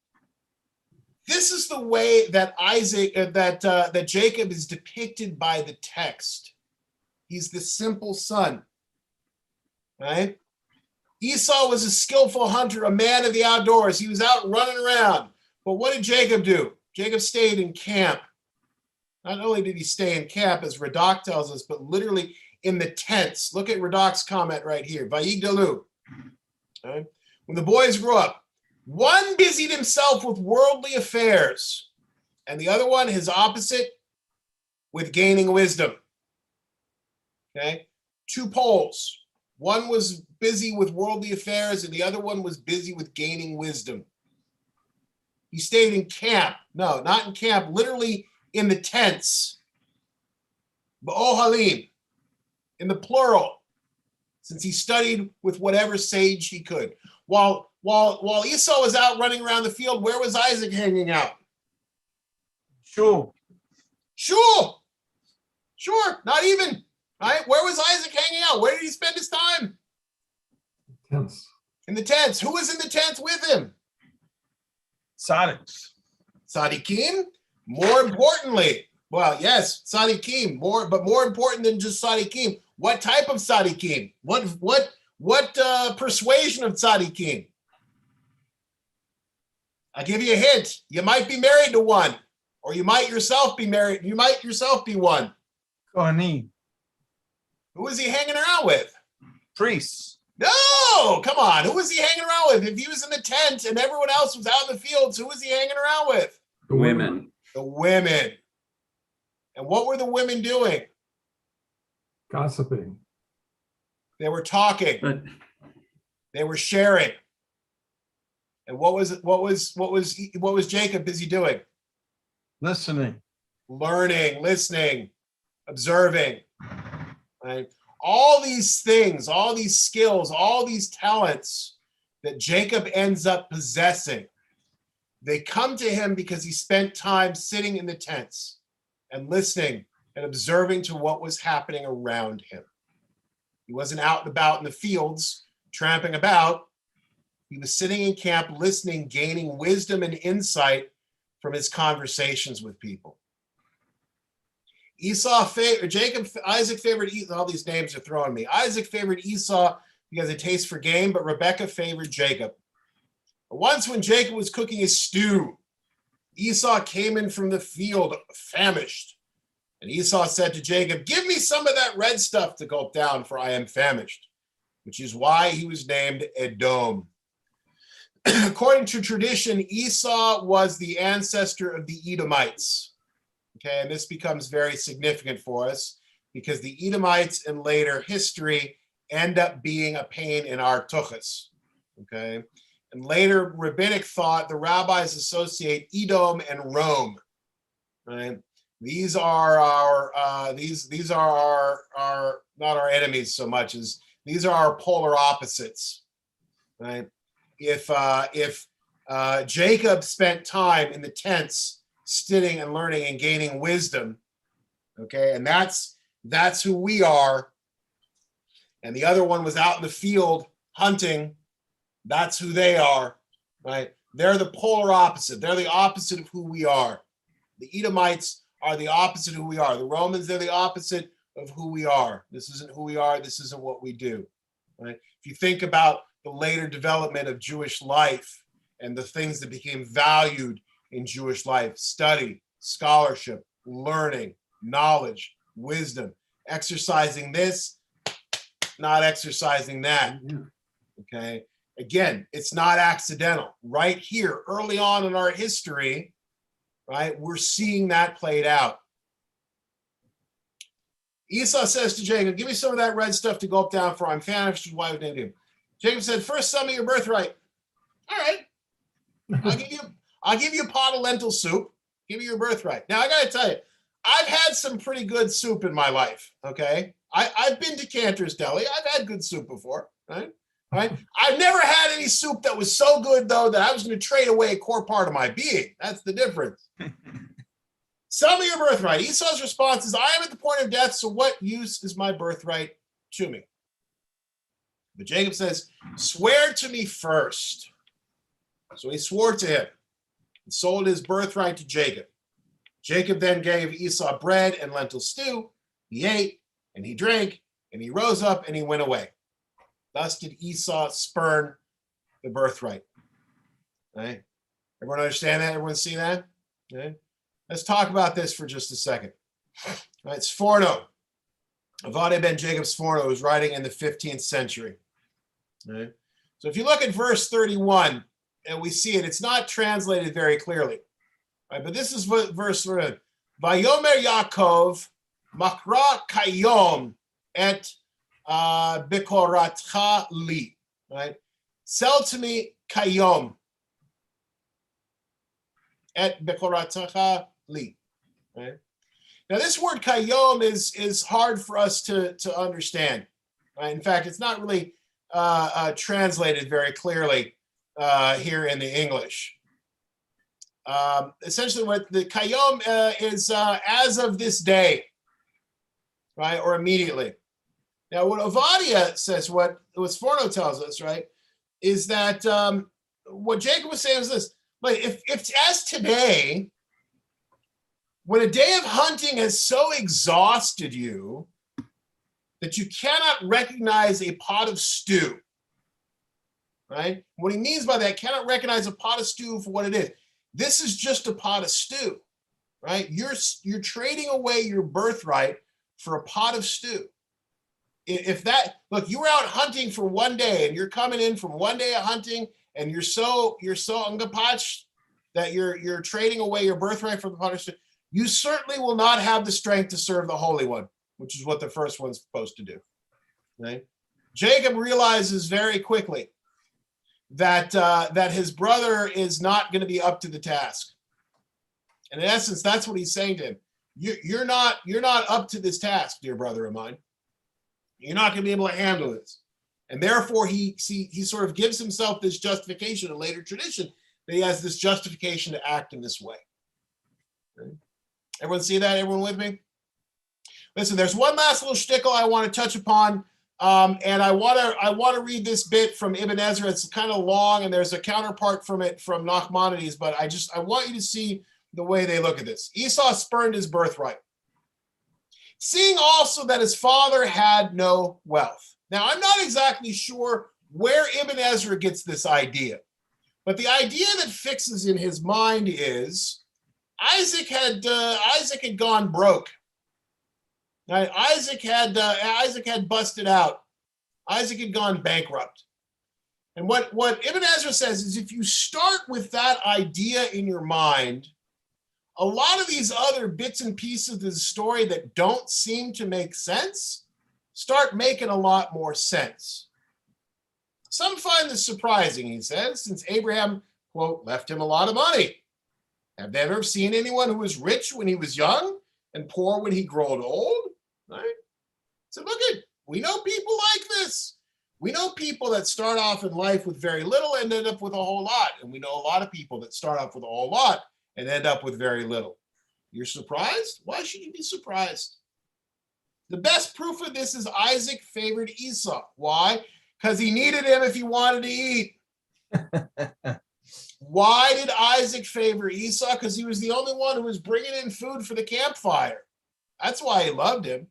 This is the way that that Jacob is depicted by the text. He's the simple son. Right? Esau was a skillful hunter, a man of the outdoors. He was out running around. But what did Jacob do? Jacob stayed in camp. Not only did he stay in camp, as Radak tells us, but literally in the tents. Look at Radak's comment right here. Vayigdalu. Right? When the boys grew up, one busied himself with worldly affairs, and the other one, his opposite, with gaining wisdom. Okay? 2 poles. One was busy with worldly affairs, and the other one was busy with gaining wisdom. He stayed in camp. No, not in camp, literally in the tents. Ba'ohalim, in the plural, since he studied with whatever sage he could. While Esau was out running around the field, where was Isaac hanging out? Sure. Sure, not even. Right? Where was Isaac hanging out? Where did he spend his time? Tents. In the tents. Who was in the tents with him? Sadics. Sadiqim. More importantly, well, yes, Sadiqim. But more important than just Sadiqim. What type of Sadiqim? What persuasion of Sadiqim? I'll give you a hint. You might be married to one, or you might yourself be married. You might yourself be one. Kohanim. Who was he hanging around with? Priests. No, come on. Who was he hanging around with? If he was in the tent and everyone else was out in the fields, who was he hanging around with? The women. The women. And what were the women doing? Gossiping. They were talking. But They were sharing. And what was Jacob busy doing? Listening. Learning, listening, observing. Right? All these things, all these skills, all these talents that Jacob ends up possessing, they come to him because he spent time sitting in the tents and listening and observing to what was happening around him. He wasn't out and about in the fields, tramping about. He was sitting in camp, listening, gaining wisdom and insight from his conversations with people. Isaac favored Esau. All these names are throwing me. Isaac favored Esau because of taste for game, but Rebekah favored Jacob. Once when Jacob was cooking his stew, Esau came in from the field famished. And Esau said to Jacob, "Give me some of that red stuff to gulp down, for I am famished," which is why he was named Edom. According to tradition, Esau was the ancestor of the Edomites. Okay, and this becomes very significant for us because the Edomites in later history end up being a pain in our tuchus. Okay, and later rabbinic thought, the rabbis associate Edom and Rome. Right, these are our not our enemies so much as these are our polar opposites. Right, if Jacob spent time in the tents, sitting and learning and gaining wisdom, okay, and that's who we are. And the other one was out in the field hunting. That's who they are, right? They're the polar opposite. They're the opposite of who we are. The Edomites are the opposite of who we are. The Romans, they're the opposite of who we are. This isn't who we are. This isn't what we do, right? If you think about the later development of Jewish life and the things that became valued in Jewish life: study, scholarship, learning, knowledge, wisdom, exercising this, not exercising that. Okay. Again, it's not accidental. Right here, early on in our history, right, we're seeing that played out. Esau says to Jacob, "Give me some of that red stuff to gulp down, for I'm famished." Why would they do? Jacob said, "First, sell me your birthright." All right. I'll give you a pot of lentil soup. Give me your birthright. Now, I got to tell you, I've had some pretty good soup in my life, okay? I've been to Cantor's Deli. I've had good soup before, right? I've never had any soup that was so good, though, that I was going to trade away a core part of my being. That's the difference. Sell me your birthright. Esau's response is, "I am at the point of death, so what use is my birthright to me?" But Jacob says, "Swear to me first." So he swore to him and sold his birthright to Jacob. Jacob then gave Esau bread and lentil stew. He ate and he drank and he rose up and he went away. Thus did Esau spurn the birthright. Right? Everyone understand that? Everyone see that? Okay. Let's talk about this for just a second. Right, Sforno, Avadi ben Jacob Sforno, was writing in the 15th century. Right? So if you look at verse 31, and we see it, it's not translated very clearly. Right? But this is verse 31. Vayomer Yaakov makra kayom et bikoratcha li. Right? Sell to me kayom et bikoratcha li. Right? Now this word kayom is hard for us to understand. Right? In fact, it's not really translated very clearly here in the English. Essentially what the kayom is as of this day, right, or immediately. Now what Ovadia says, what Sforno tells us, right, is that what Jacob was saying is this: like if as today, when a day of hunting has so exhausted you that you cannot recognize a pot of stew, right? What he means by that, cannot recognize a pot of stew for what it is. This is just a pot of stew, right? You're trading away your birthright for a pot of stew. If that, look, you were out hunting for one day and you're coming in from one day of hunting and you're so ungapach that you're trading away your birthright for the pot of stew, you certainly will not have the strength to serve the Holy One, which is what the first one's supposed to do, right? Jacob realizes very quickly that his brother is not going to be up to the task. And in essence, that's what he's saying to him. You're not up to this task, dear brother of mine. You're not going to be able to handle this. And therefore, he sort of gives himself this justification in later tradition that he has this justification to act in this way. Okay. Everyone see that? Everyone with me? Listen, there's one last little shtickle I want to touch upon. And I want to read this bit from Iman Ezras. It's kind of long, and there's a counterpart from it from Nachmanides, but I want you to see the way they look at this. Esau spurned his birthright. seeing also that his father had no wealth. Now, I'm not exactly sure where Ibn Ezra gets this idea, but the idea that fixes in his mind is Isaac had gone broke. Now, Isaac had busted out. Isaac had gone bankrupt. And what Ibn Ezra says is if you start with that idea in your mind, a lot of these other bits and pieces of the story that don't seem to make sense start making a lot more sense. Some find this surprising, he says, since Abraham, quote, left him a lot of money. Have they ever seen anyone who was rich when he was young and poor when he growed old? Right? So look at, we know people like this. We know people that start off in life with very little and end up with a whole lot. And we know a lot of people that start off with a whole lot and end up with very little. You're surprised? Why should you be surprised? The best proof of this is Isaac favored Esau. Why? Because he needed him if he wanted to eat. Why did Isaac favor Esau? Because he was the only one who was bringing in food for the campfire. That's why he loved him.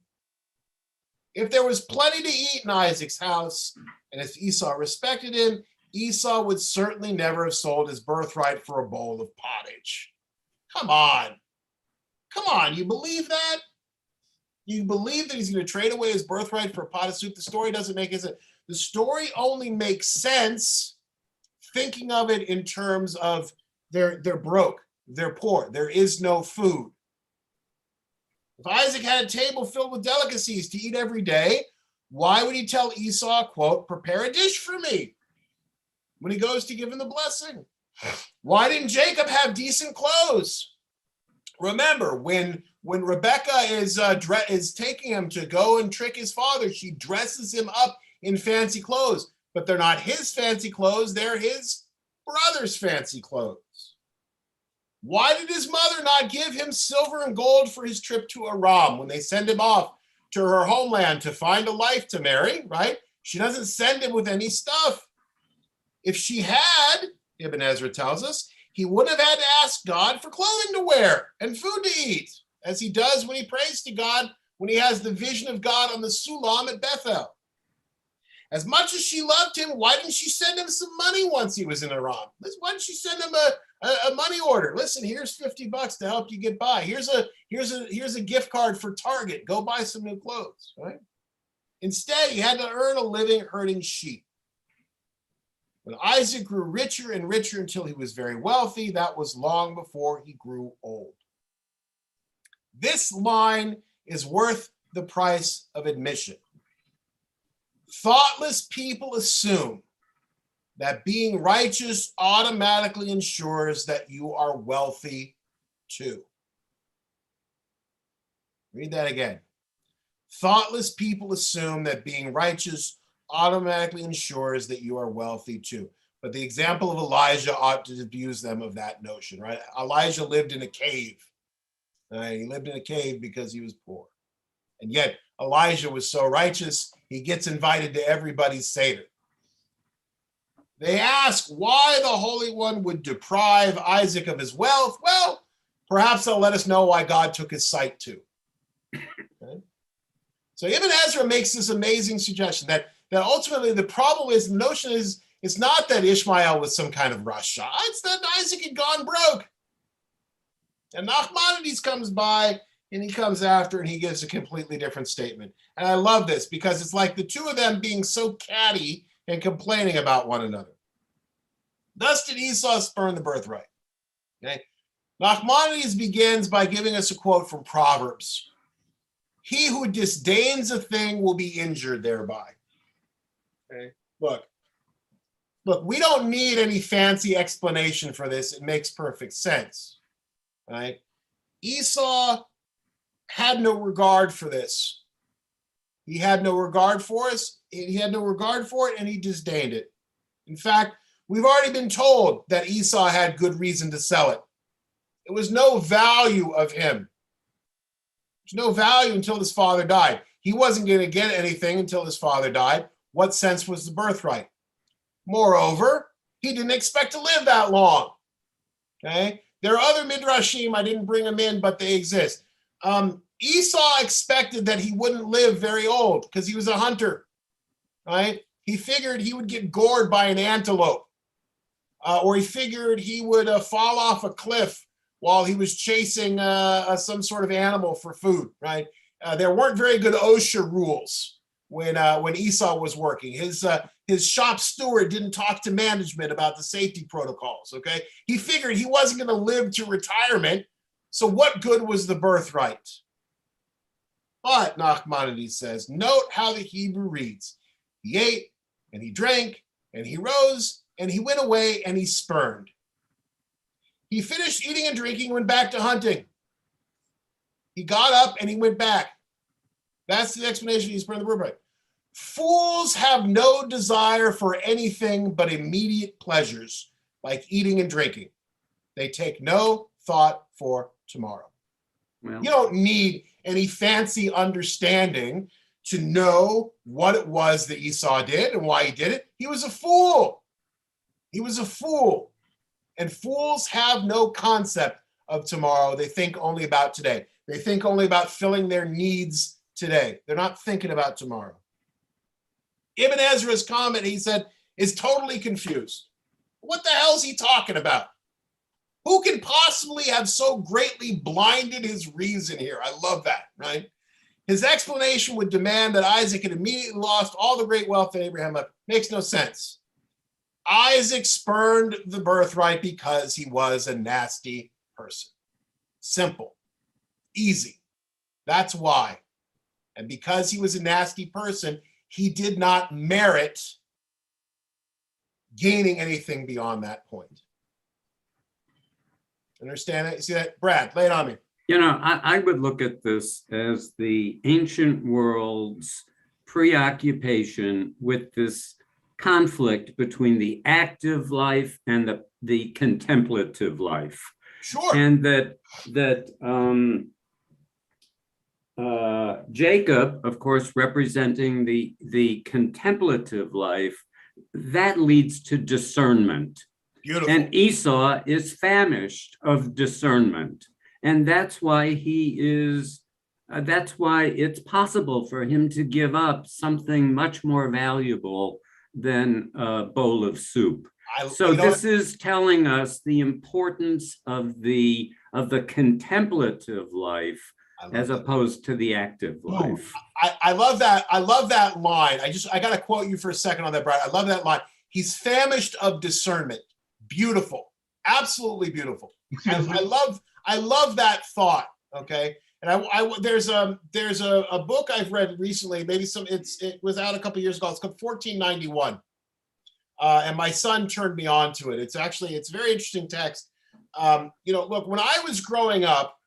If there was plenty to eat in Isaac's house, and if Esau respected him, Esau would certainly never have sold his birthright for a bowl of pottage. Come on. Come on, you believe that? You believe that he's going to trade away his birthright for a pot of soup? The story doesn't make sense. The story only makes sense thinking of it in terms of they're broke, they're poor, there is no food. If Isaac had a table filled with delicacies to eat every day, why would he tell Esau, quote, prepare a dish for me when he goes to give him the blessing? Why didn't Jacob have decent clothes? Remember, when Rebecca is taking him to go and trick his father, she dresses him up in fancy clothes, but they're not his fancy clothes, they're his brother's fancy clothes. Why did his mother not give him silver and gold for his trip to Aram when they send him off to her homeland to find a wife to marry, right? She doesn't send him with any stuff. If she had, Ibn Ezra tells us, he wouldn't have had to ask God for clothing to wear and food to eat, as he does when he prays to God when he has the vision of God on the Sulam at Bethel. As much as she loved him, why didn't she send him some money once he was in Aram? Why didn't she send him a money order? Listen, here's $50 to help you get by. Here's a gift card for Target. Go buy some new clothes, right? Instead, he had to earn a living herding sheep. When Isaac grew richer and richer until he was very wealthy, that was long before he grew old. This line is worth the price of admission. Thoughtless people assume that being righteous automatically ensures that you are wealthy too. Read that again. Thoughtless people assume that being righteous automatically ensures that you are wealthy too. But the example of Elijah ought to abuse them of that notion, right? Elijah lived in a cave. He lived in a cave because he was poor. And yet Elijah was so righteous, he gets invited to everybody's Seder. They ask why the Holy One would deprive Isaac of his wealth. Well, perhaps they'll let us know why God took his sight too. Okay? So Ibn Ezra makes this amazing suggestion that ultimately the problem is, the notion is, it's not that Ishmael was some kind of Rasha, it's that Isaac had gone broke. And Nachmanides comes by and he comes after and he gives a completely different statement. And I love this because it's like the two of them being so catty and complaining about one another. Thus did Esau spurn the birthright. Okay? Nachmanides begins by giving us a quote from Proverbs. He who disdains a thing will be injured thereby. Okay? Look, we don't need any fancy explanation for this. It makes perfect sense. Right? Esau had no regard for this. He had no regard for us. He had no regard for it, and he disdained it. In fact, we've already been told that Esau had good reason to sell it. It was no value of him. There's no value until his father died. He wasn't going to get anything until his father died. What sense was the birthright? Moreover, he didn't expect to live that long. Okay? There are other midrashim. I didn't bring them in, but they exist. Esau expected that he wouldn't live very old because he was a hunter, right? He figured he would get gored by an antelope, or he figured he would fall off a cliff while he was chasing some sort of animal for food, right? There weren't very good OSHA rules when Esau was working. His shop steward didn't talk to management about the safety protocols, okay? He figured he wasn't going to live to retirement, so what good was the birthright? But Nachmanides says, note how the Hebrew reads. He ate, and he drank, and he rose, and he went away, and he spurned. He finished eating and drinking, went back to hunting. He got up, and he went back. That's the explanation he spurned the birthright. Fools have no desire for anything but immediate pleasures, like eating and drinking. They take no thought for tomorrow. Well, You don't need any fancy understanding to know what it was that Esau did and why he did it. He was a fool. He was a fool. And fools have no concept of tomorrow. They think only about today. They think only about filling their needs today. They're not thinking about tomorrow. Iman Ezra's comment, he said, is totally confused. What the hell is he talking about? Who can possibly have so greatly blinded his reason here? I love that, right? His explanation would demand that Isaac had immediately lost all the great wealth that Abraham left. Makes no sense. Isaac spurned the birthright because he was a nasty person. Simple, easy. That's why. And because he was a nasty person, he did not merit gaining anything beyond that point. Understand that? You see that? Brad, lay it on me. you know, I would look at this as the ancient world's preoccupation with this conflict between the active life and the contemplative life. Sure. And that Jacob, of course, representing the contemplative life, that leads to discernment. Beautiful. And Esau is famished of discernment. And that's why that's why it's possible for him to give up something much more valuable than a bowl of soup. So this is telling us the importance of the contemplative life as opposed to the active life. I love that. I love that line. I got to quote you for a second on that, Brad. I love that line. He's famished of discernment. Beautiful. Absolutely beautiful. I love that thought. Okay. And there's a book I've read recently, it was out a couple years ago. It's called 1491. And my son turned me on to it. It's a very interesting text. Look, when I was growing up,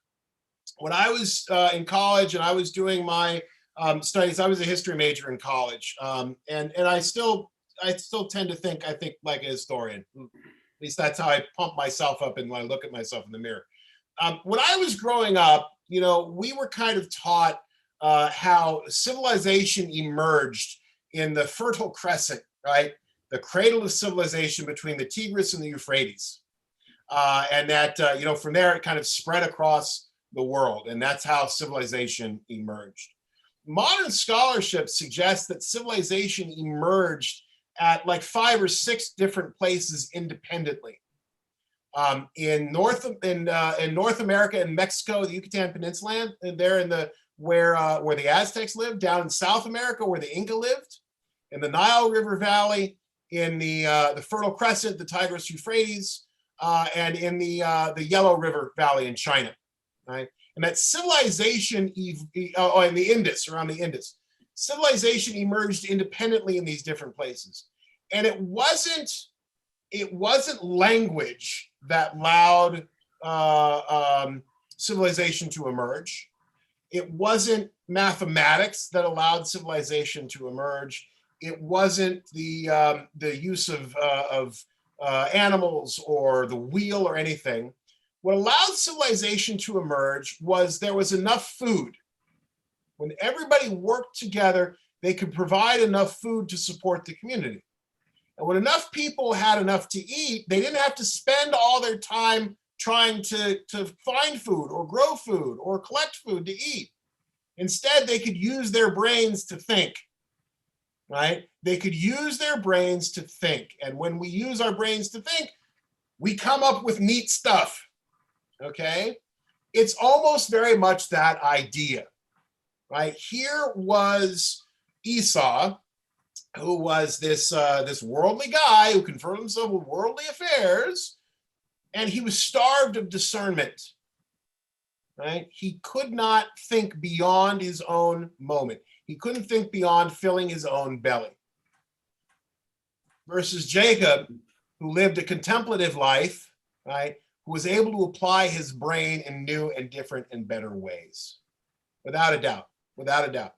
when I was in college and I was doing my studies, I was a history major in college. And I still tend to think like a historian. At least that's how I pump myself up and when I look at myself in the mirror. When I was growing up, we were kind of taught how civilization emerged in the Fertile Crescent, right? The cradle of civilization between the Tigris and the Euphrates. And that, from there, it kind of spread across the world. And that's how civilization emerged. Modern scholarship suggests that civilization emerged at like 5 or 6 different places independently. In North America and Mexico, the Yucatan Peninsula, and there where the Aztecs lived, down in South America where the Inca lived, in the Nile River Valley, in the Fertile Crescent, the Tigris Euphrates, and in the Yellow River Valley in China, right? And that civilization, in the Indus, around the Indus, civilization emerged independently in these different places. And it wasn't language that allowed civilization to emerge. It wasn't mathematics that allowed civilization to emerge. It wasn't the use of animals or the wheel or anything. What allowed civilization to emerge was there was enough food. When everybody worked together, they could provide enough food to support the community. And when enough people had enough to eat, they didn't have to spend all their time trying to find food or grow food or collect food to eat. Instead, they could use their brains to think, right? They could use their brains to think. And when we use our brains to think, we come up with neat stuff, okay? It's almost very much that idea, right? Here was Esau, who was this worldly guy who confronted himself with worldly affairs, and he was starved of discernment, right? He could not think beyond his own moment. He couldn't think beyond filling his own belly. Versus Jacob, who lived a contemplative life, right? Who was able to apply his brain in new and different and better ways. Without a doubt, without a doubt.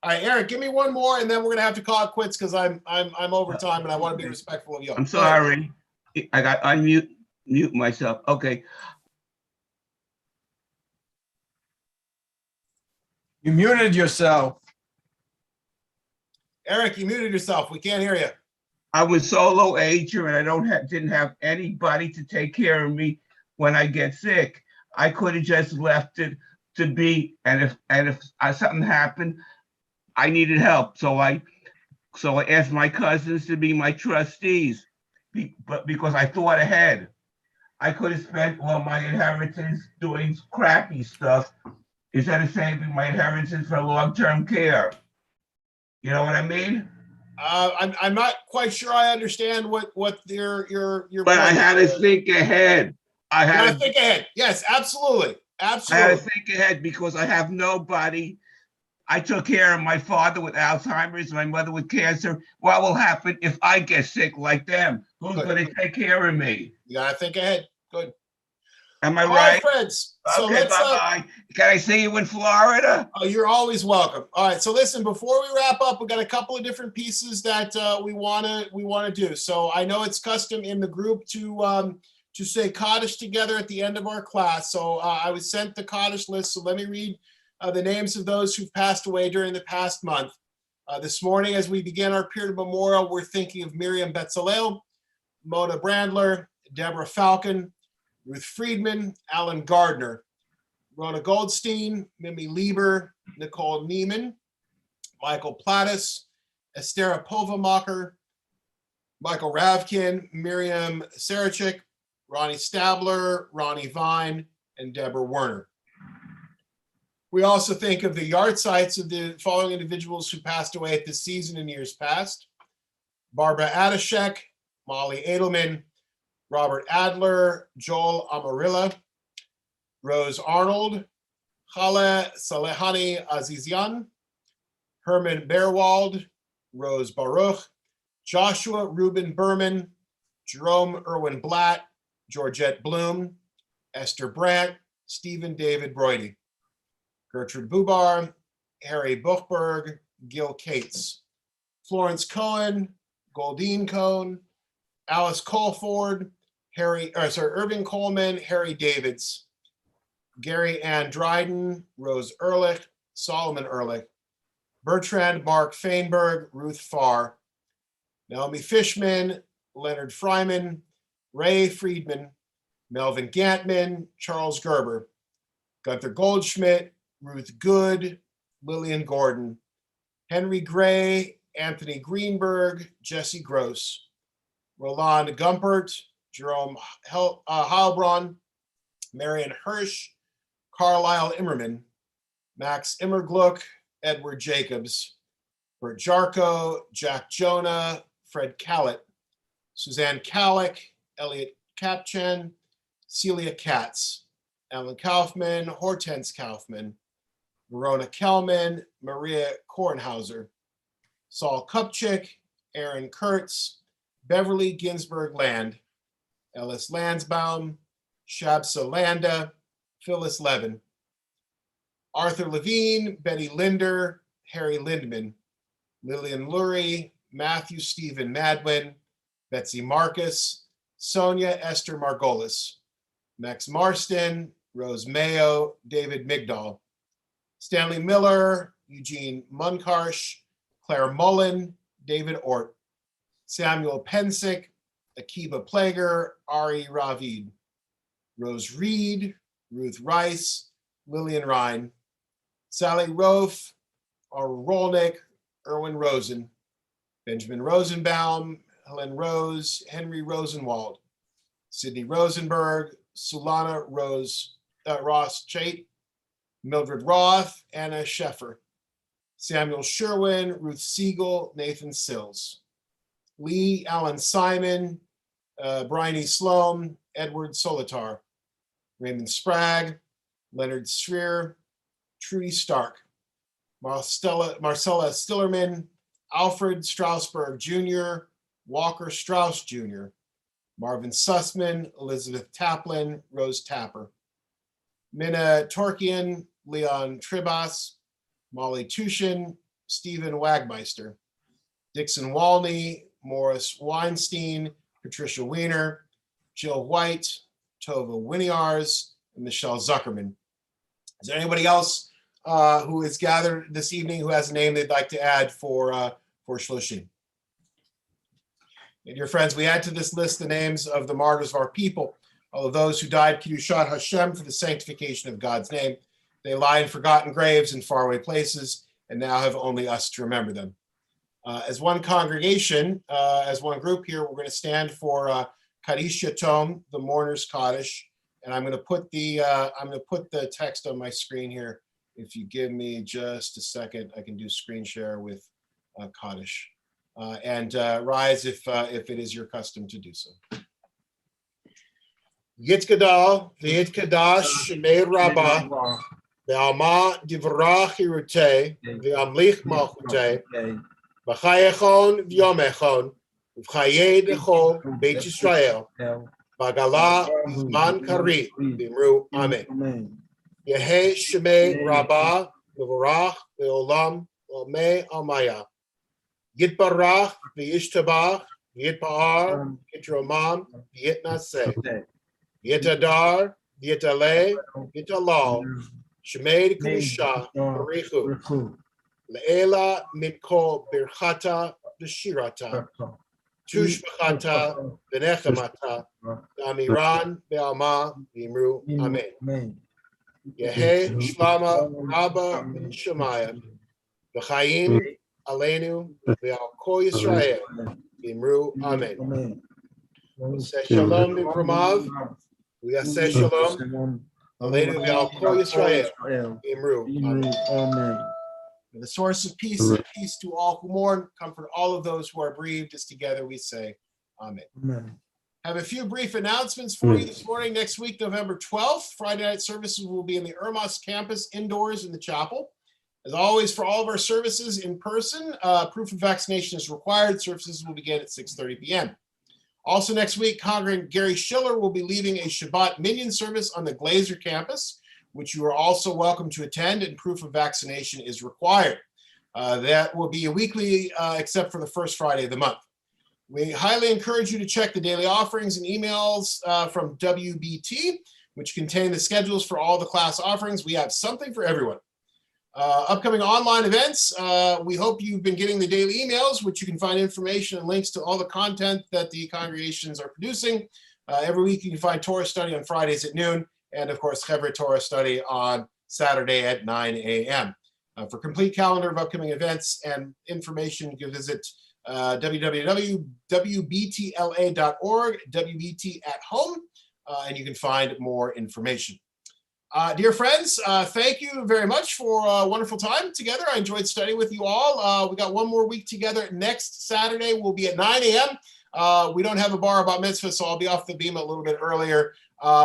All right, Eric, give me one more, and then we're gonna have to call it quits because I'm over time, and I want to be respectful of you. I'm sorry. I got unmute myself. Okay. You muted yourself. Eric, you muted yourself. We can't hear you. I was solo ager, and I didn't have anybody to take care of me when I get sick. I could have just left it to be, and if something happened, I needed help. So I asked my cousins to be my trustees, but because I thought ahead. I could have spent all my inheritance doing crappy stuff instead of saving my inheritance for long-term care. You know what I mean? I'm not quite sure I understand what your. But I had to think ahead. I had to think ahead. Yes, absolutely, absolutely. I had to think ahead because I have nobody. I took care of my father with Alzheimer's, my mother with cancer. What will happen if I get sick like them? Who's going to take care of me? You gotta think ahead. Good. Am I All right? friends. So Okay, let's. bye-bye. Can I see you in Florida? Oh, you're always welcome. All right. So listen, before we wrap up, we got a couple of different pieces that we wanna do. So I know it's custom in the group to say Kaddish together at the end of our class. So I was sent the Kaddish list. So let me read the names of those who've passed away during the past month. This morning, as we begin our period of memorial, we're thinking of Miriam Betzalel, Mona Brandler, Deborah Falcon, Ruth Friedman, Alan Gardner, Rona Goldstein, Mimi Lieber, Nicole Neiman, Michael Plattis, Estera Povemacher, Michael Ravkin, Miriam Sarachik, Ronnie Stabler, Ronnie Vine, and Deborah Werner. We also think of the yard sites of the following individuals who passed away at this season in years past: Barbara Adashek, Molly Edelman, Robert Adler, Joel Amarilla, Rose Arnold, Khaleh Salehani Azizian, Herman Bearwald, Rose Baruch, Joshua Reuben Berman, Jerome Irwin Blatt, Georgette Bloom, Esther Brandt, Stephen David Broidy, Gertrude Bubar, Harry Buchberg, Gil Cates, Florence Cohen, Goldine Cohn, Alice Colford, Irving Coleman, Harry Davids, Gary Ann Dryden, Rose Ehrlich, Solomon Ehrlich, Bertrand Mark Feinberg, Ruth Farr, Naomi Fishman, Leonard Fryman, Ray Friedman, Melvin Gantman, Charles Gerber, Gunther Goldschmidt, Ruth Good, Lillian Gordon, Henry Gray, Anthony Greenberg, Jesse Gross, Roland Gumpert, Jerome Heilbronn, Marion Hirsch, Carlisle Immerman, Max Immergluck, Edward Jacobs, Bert Jarko, Jack Jonah, Fred Callett, Suzanne Kallick, Elliot Kapchan, Celia Katz, Alan Kaufman, Hortense Kaufman, Verona Kelman, Maria Kornhauser, Saul Kupchik, Aaron Kurtz, Beverly Ginsburg Land, Ellis Lansbaum, Shabsa Landa, Phyllis Levin, Arthur Levine, Betty Linder, Harry Lindman, Lillian Lurie, Matthew Stephen Madwin, Betsy Marcus, Sonia Esther Margolis, Max Marston, Rose Mayo, David Migdal, Stanley Miller, Eugene Munkarsh, Claire Mullen, David Ort, Samuel Pensick, Akiva Plager, Ari Ravid, Rose Reed, Ruth Rice, Lillian Ryan, Sally Rofe, or Rolnick, Erwin Rosen, Benjamin Rosenbaum, Helen Rose, Henry Rosenwald, Sidney Rosenberg, Sulana Ross Chait, Mildred Roth, Anna Sheffer, Samuel Sherwin, Ruth Siegel, Nathan Sills, Lee Allen Simon, Brian E. Sloan, Edward Solitar, Raymond Sprague, Leonard Schreer, Trudy Stark, Marcella Stillerman, Alfred Strasberg Jr., Walker Strauss Jr., Marvin Sussman, Elizabeth Taplin, Rose Tapper, Minna Torkian, Leon Tribas, Molly Tushin, Stephen Wagmeister, Dixon Walney, Morris Weinstein, Patricia Weiner, Jill White, Tova Winiars, and Michelle Zuckerman. Is there anybody else who is gathered this evening who has a name they'd like to add for Shloshim? And dear friends, we add to this list the names of the martyrs of our people, all of those who died Kiddushat Hashem for the sanctification of God's name. They lie in forgotten graves in faraway places, and now have only us to remember them. As one congregation, as one group here, we're going to stand for Kaddish Yatom, the mourner's Kaddish, and I'm going to put the text on my screen here. If you give me just a second, I can do screen share with Kaddish. And rise if it is your custom to do so. Yitkadal, v'yitkadash shemei rabbah, v'alma divrach hirutei, v'amlich malchutei, v'chayechon v'yomechon, v'chayei dechol beit Yisrael, v'gala zman kari, v'imru amen. Yehei shemei rabbah, v'vorach v'olam, v'omei almaya. Yitbarach v'yishtabach v'yitpa'ar yitromam v'yitnaseh v'yitadar v'yitaleh v'yitalal shemei kedusha b'richu le'ela mitkol birchata v'shirata tushbachata v'nechamata v'amiran v'alma v'imru amen. Yehei shlama rabba v'shamayim v'chayim Aleinu ve'al kol Yisrael v'imru amen. V'aseh shalom b'vramav v'aseh shalom Aleinu ve'al kol Yisrael v'imru amen. May the source of peace and peace to all who mourn, comfort all of those who are bereaved, as together we say amen. Have a few brief announcements for you this morning. Next week, November 12th, Friday night services will be in the Irmas campus indoors in the chapel. As always, for all of our services in person, proof of vaccination is required. Services will begin at 6:30 p.m. Also next week, Congregant Gary Schiller will be leading a Shabbat Minyan service on the Glazer campus, which you are also welcome to attend, and proof of vaccination is required. That will be a weekly, except for the first Friday of the month. We highly encourage you to check the daily offerings and emails from WBT, which contain the schedules for all the class offerings. We have something for everyone. Upcoming online events, we hope you've been getting the daily emails, which you can find information and links to all the content that the congregations are producing. Every week you can find Torah study on Fridays at noon, and of course Chevra Torah study on Saturday at 9 a.m. For complete calendar of upcoming events and information, you can visit www.wbtla.org, WBT at home, and you can find more information. Dear friends, thank you very much for a wonderful time together. I enjoyed studying with you all. We got one more week together. Next Saturday will be at 9 a.m. We don't have a bar about mitzvah, so I'll be off the beam a little bit earlier.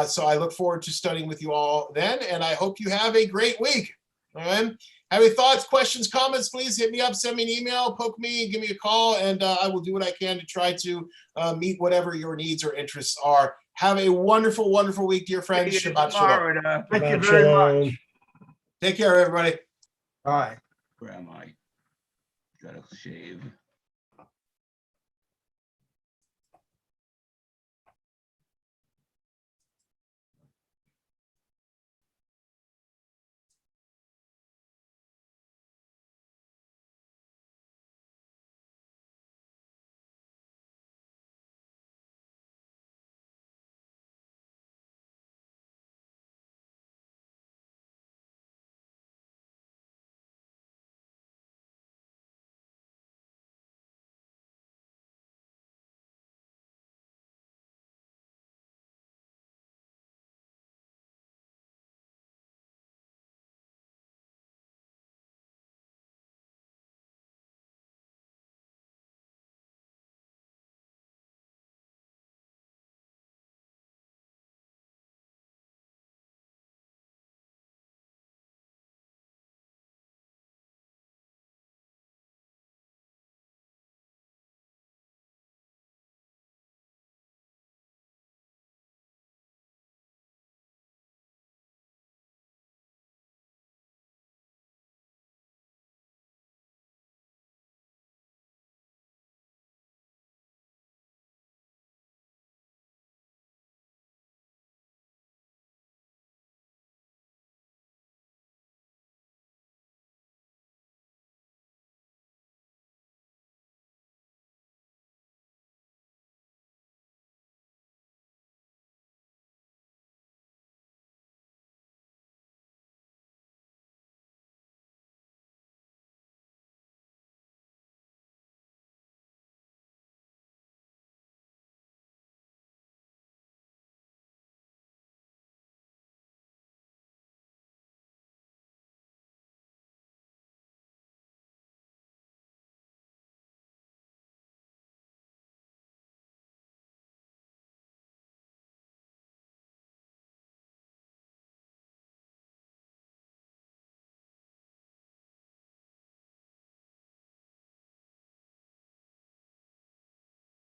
So I look forward to studying with you all then, and I hope you have a great week. All right. Have any thoughts, questions, comments, please hit me up, send me an email, poke me, give me a call, and I will do what I can to try to meet whatever your needs or interests are. Have a wonderful, wonderful week, dear friends. Shabbat shalom. Thank you very much. Take care, everybody. Bye. Where am I? Gotta shave.